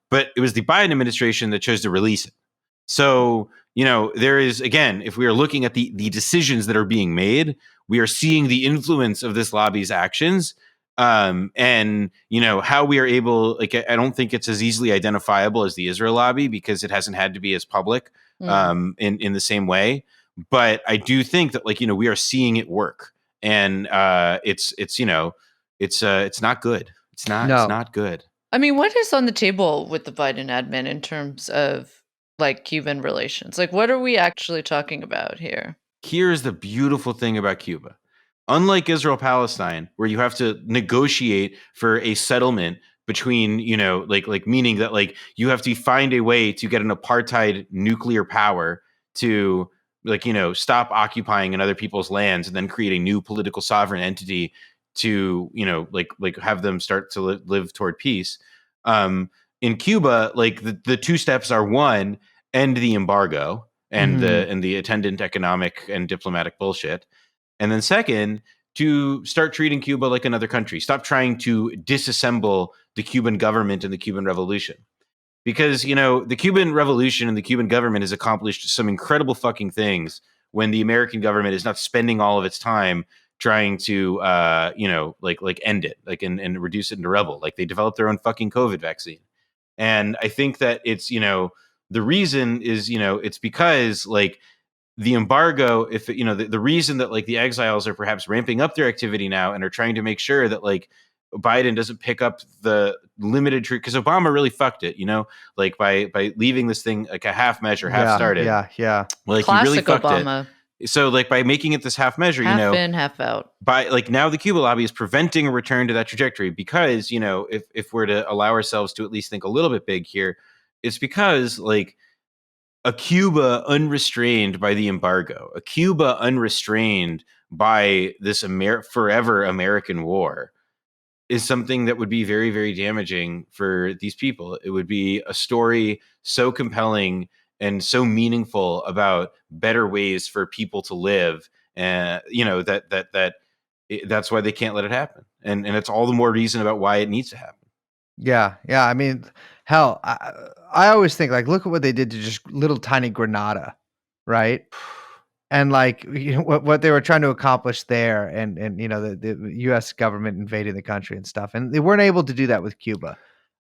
but it was the Biden administration that chose to release it. So, there is, again, if we are looking at the decisions that are being made, we are seeing the influence of this lobby's actions. And how we are able, like, I don't think it's as easily identifiable as the Israel lobby because it hasn't had to be as public in the same way. But I do think that, like, we are seeing it work, and it's not good. It's not good.
I mean, what is on the table with the Biden admin in terms of like Cuban relations? Like, what are we actually talking about here?
Here's the beautiful thing about Cuba. Unlike Israel Palestine, where you have to negotiate for a settlement between, like meaning that like you have to find a way to get an apartheid nuclear power to like, you know, stop occupying in other people's lands and then create a new political sovereign entity to, you know, like have them start to live toward peace. In Cuba, like the two steps are: one, end the embargo and the attendant economic and diplomatic bullshit, and then second, to start treating Cuba like another country. Stop trying to disassemble the Cuban government and the Cuban Revolution. Because, you know, the Cuban Revolution and the Cuban government has accomplished some incredible fucking things when the American government is not spending all of its time trying to, you know, like end it, like and reduce it into rubble. Like they developed their own fucking COVID vaccine. And I think that it's, you know, the reason is, you know, it's because like the embargo, if you know, the reason that like the exiles are perhaps ramping up their activity now and are trying to make sure that like Biden doesn't pick up the limited treat, because Obama really fucked it, you know, like by leaving this thing like a half measure, half started.
Yeah.
Like
Classic
he really fucked
Obama.
it. So like by making it this half measure,
Half
you know,
in, half out.
by like now the Cuba lobby is preventing a return to that trajectory because, you know, if we're to allow ourselves to at least think a little bit big here, it's because like a Cuba unrestrained by the embargo, a Cuba unrestrained by this forever American war is something that would be very, very damaging for these people. It would be a story so compelling and so meaningful about better ways for people to live. And, you know, that's why they can't let it happen. And it's all the more reason about why it needs to happen.
Yeah. I mean, hell, I always think like, look at what they did to just little tiny Grenada, right? And like, you know, what they were trying to accomplish there, and you know, the U.S. government invading the country and stuff, and they weren't able to do that with Cuba.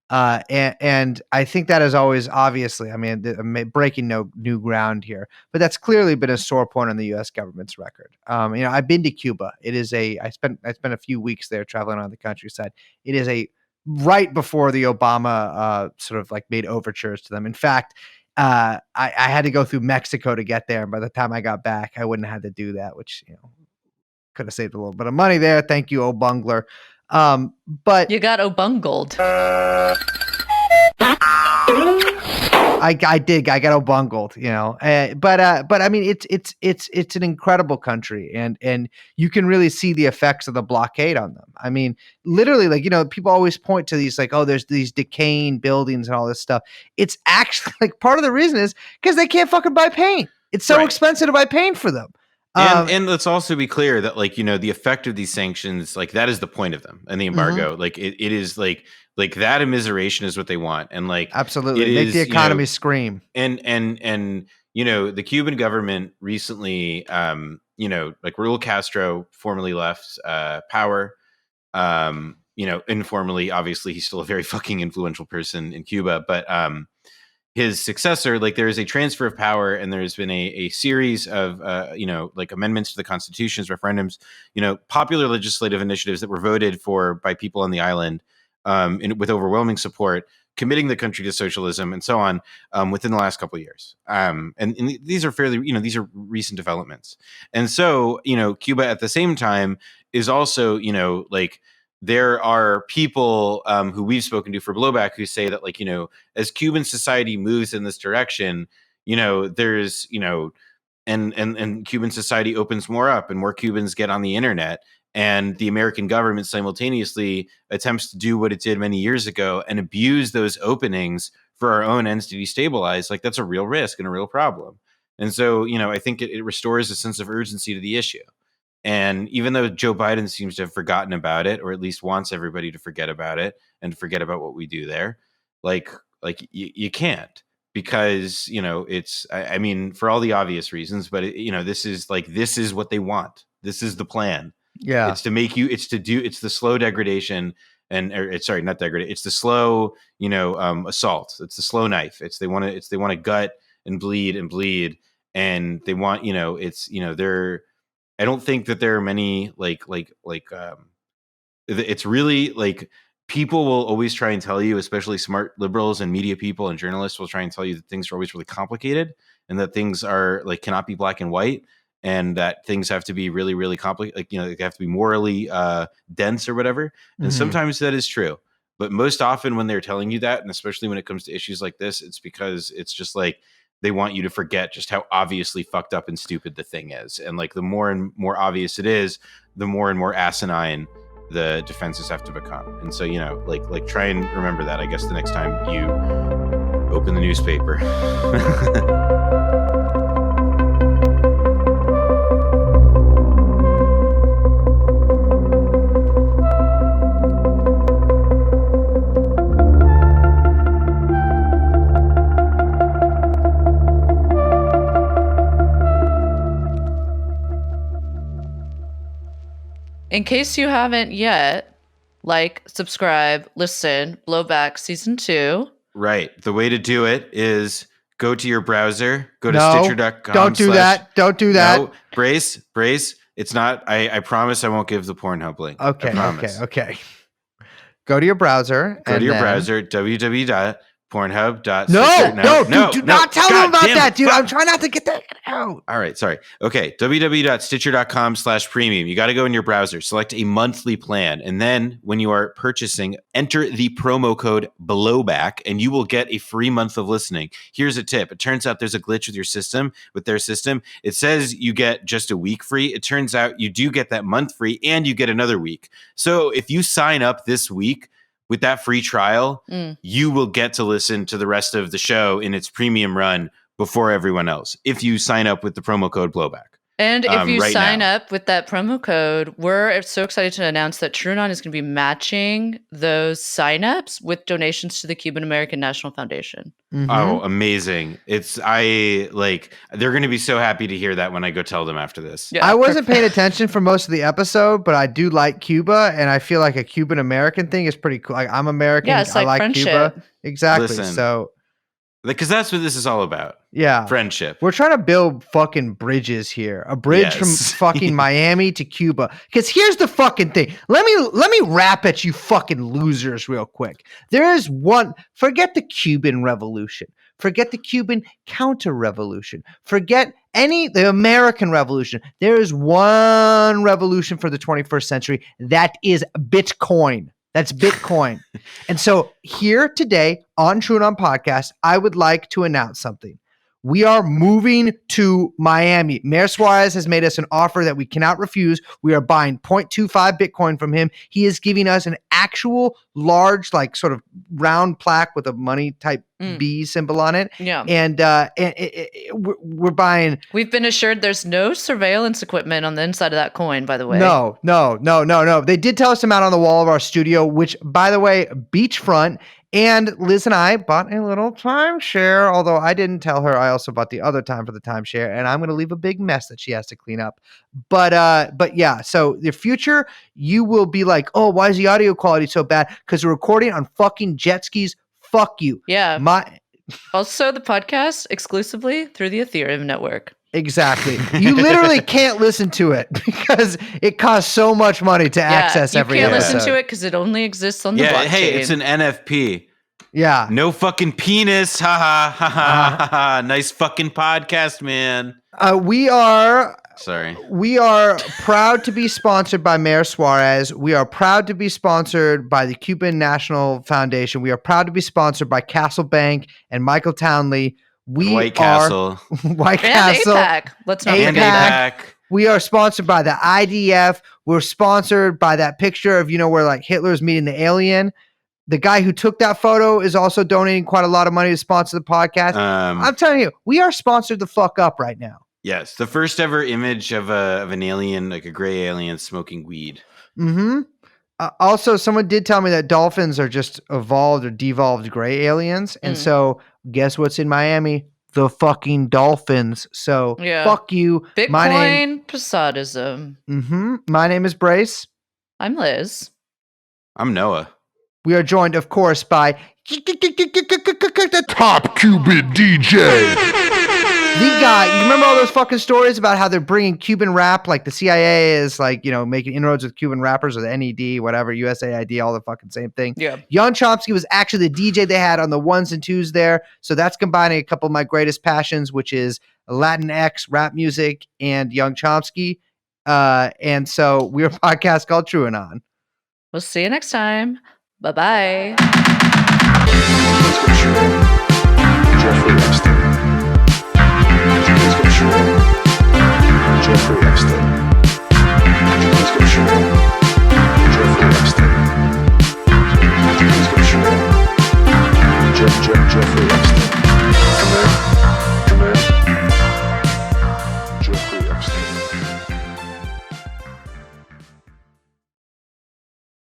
And I think that is always, obviously, I mean, I'm breaking no new ground here, but that's clearly been a sore point on the U.S. government's record. You know, I've been to Cuba. I spent a few weeks there traveling around the countryside. It is right before the Obama sort of like made overtures to them. In fact, I had to go through Mexico to get there, and by the time I got back, I wouldn't have had to do that, which, you know, could have saved a little bit of money there. Thank you, old bungler. But
You got obungled.
I got obungled, you know. But I mean, it's an incredible country, and you can really see the effects of the blockade on them. I mean, literally, like, you know, people always point to these like, oh, there's these decaying buildings and all this stuff. It's actually like part of the reason is because they can't fucking buy paint. It's so expensive to buy paint for them.
And let's also be clear that, like, you know, the effect of these sanctions, like, that is the point of them and the embargo. Like, it is like that immiseration is what they want. And like,
absolutely make the economy, you know, scream.
And, you know, the Cuban government recently, you know, like Raul Castro formally left power. You know, informally, obviously, he's still a very fucking influential person in Cuba, but his successor, like there is a transfer of power, and there's been a series of, you know, like amendments to the constitutions, referendums, you know, popular legislative initiatives that were voted for by people on the island with overwhelming support, committing the country to socialism and so on within the last couple of years. And these are fairly, you know, these are recent developments. And so, you know, Cuba at the same time is also, you know, like, there are people who we've spoken to for Blowback who say that, like, you know, as Cuban society moves in this direction, you know, there's, you know, and Cuban society opens more up and more Cubans get on the internet, and the American government simultaneously attempts to do what it did many years ago and abuse those openings for our own ends to destabilize. Like, that's a real risk and a real problem. And so, you know, I think it restores a sense of urgency to the issue. And even though Joe Biden seems to have forgotten about it, or at least wants everybody to forget about it and to forget about what we do there, like you can't, because, you know, it's, I mean, for all the obvious reasons, but you know, this is what they want. This is the plan.
Yeah.
It's the slow degradation it's the slow, you know, assault. It's the slow knife. They want to gut and bleed, and they want, you know, it's, you know, I don't think that there are many it's really like, people will always try and tell you, especially smart liberals and media people and journalists will try and tell you that things are always really complicated, and that things are like cannot be black and white, and that things have to be really, really complicated. Like, you know, they have to be morally dense or whatever. And sometimes that is true. But most often when they're telling you that, and especially when it comes to issues like this, it's because it's just like they want you to forget just how obviously fucked up and stupid the thing is. And like the more and more obvious it is, the more and more asinine the defenses have to become. And so, you know, like try and remember that, I guess, the next time you open the newspaper.
In case you haven't yet, like, subscribe, listen, Blowback Season 2.
Right. The way to do it is go to your browser, go to
No,
Stitcher.com.
don't do that. Don't do that.
No, brace. It's not, I promise I won't give the Pornhub link.
Okay,
I promise.
okay. Go to your browser.
Go to your browser, www.pornhub.stitcher.
No, do not tell them about that, dude. I'm trying not to get that out.
All right, sorry. Okay, www.stitcher.com/premium. You got to go in your browser, select a monthly plan, and then when you are purchasing, enter the promo code Blowback, and you will get a free month of listening. Here's a tip. It turns out there's a glitch with your system, with their system. It says you get just a week free. It turns out you do get that month free, and you get another week. So if you sign up this week, with that free trial, you will get to listen to the rest of the show in its premium run before everyone else if you sign up with the promo code Blowback.
And if you
right
sign
now.
up with that promo code, we're so excited to announce that TrueAnon is going to be matching those signups with donations to the Cuban American National Foundation.
Mm-hmm.
Oh, amazing. They're going to be so happy to hear that when I go tell them after this.
Yeah.
I wasn't paying attention for most of the episode, but I do like Cuba, and I feel like a Cuban American thing is pretty cool. Like, I'm American.
Yeah, it's
I
like
like
friendship.
Cuba. Exactly.
Listen.
So
Because that's what this is all about.
yeah.
Friendship.
We're trying to build fucking bridges here. A bridge from
Yes.
fucking Miami to Cuba. Because here's the fucking thing. Let me rap at you fucking losers real quick. There is one. Forget the Cuban Revolution. Forget the Cuban counter-revolution. Forget the American Revolution. There is one revolution for the 21st century. That is Bitcoin. That's Bitcoin. And so here today on TrueAnon Podcast, I would like to announce something. We are moving to Miami. Mayor Suarez has made us an offer that we cannot refuse. We are buying 0.25 Bitcoin from him. He is giving us an actual large, like sort of round plaque with a money type B symbol on it.
Yeah.
And we're buying.
We've been assured there's no surveillance equipment on the inside of that coin, by the way.
No. They did tell us to mount on the wall of our studio, which, by the way, beachfront. And Liz and I bought a little timeshare, although I didn't tell her I also bought the other time for the timeshare, and I'm going to leave a big mess that she has to clean up. But yeah, so the future, you will be like, oh, why is the audio quality so bad? Because we're recording on fucking jet skis. Fuck you.
Yeah. Also, the podcast exclusively through the Ethereum network.
Exactly. You literally can't listen to it because it costs so much money to access every episode.
You can't listen to it because it only exists on the blockchain.
Hey, it's an NFP.
Yeah.
No fucking penis. Ha ha ha ha ha. Nice fucking podcast, man.
We are proud to be sponsored by Mayor Suarez. We are proud to be sponsored by the Cuban National Foundation. We are proud to be sponsored by Castle Bank and Michael Townley.
White Castle.
White
and
Castle.
APAC. Let's not forget
APAC.
that.
We are sponsored by the IDF. We're sponsored by that picture of, where like Hitler's meeting the alien. The guy who took that photo is also donating quite a lot of money to sponsor the podcast. I'm telling you, we are sponsored the fuck up right now.
Yes, the first ever image of an alien, like a gray alien smoking weed.
Mm-hmm. Also, someone did tell me that dolphins are just evolved or devolved gray aliens. And so guess what's in Miami? The fucking dolphins. So fuck you.
Bitcoin Posadism.
Mm-hmm. My name is Brace.
I'm Liz.
I'm Noah.
We are joined, of course, by
the top Cuban DJ.
The guy, you remember all those fucking stories about how they're bringing Cuban rap, like the CIA is like, making inroads with Cuban rappers or the NED, whatever, USAID, all the fucking same thing.
Yeah.
Young Chomsky was actually the DJ they had on the ones and twos there. So that's combining a couple of my greatest passions, which is Latinx, rap music, and Young Chomsky. And so we're a podcast called TrueAnon.
We'll see you next time. Bye-bye.
Jeffrey Epstein. Jeffrey Epstein.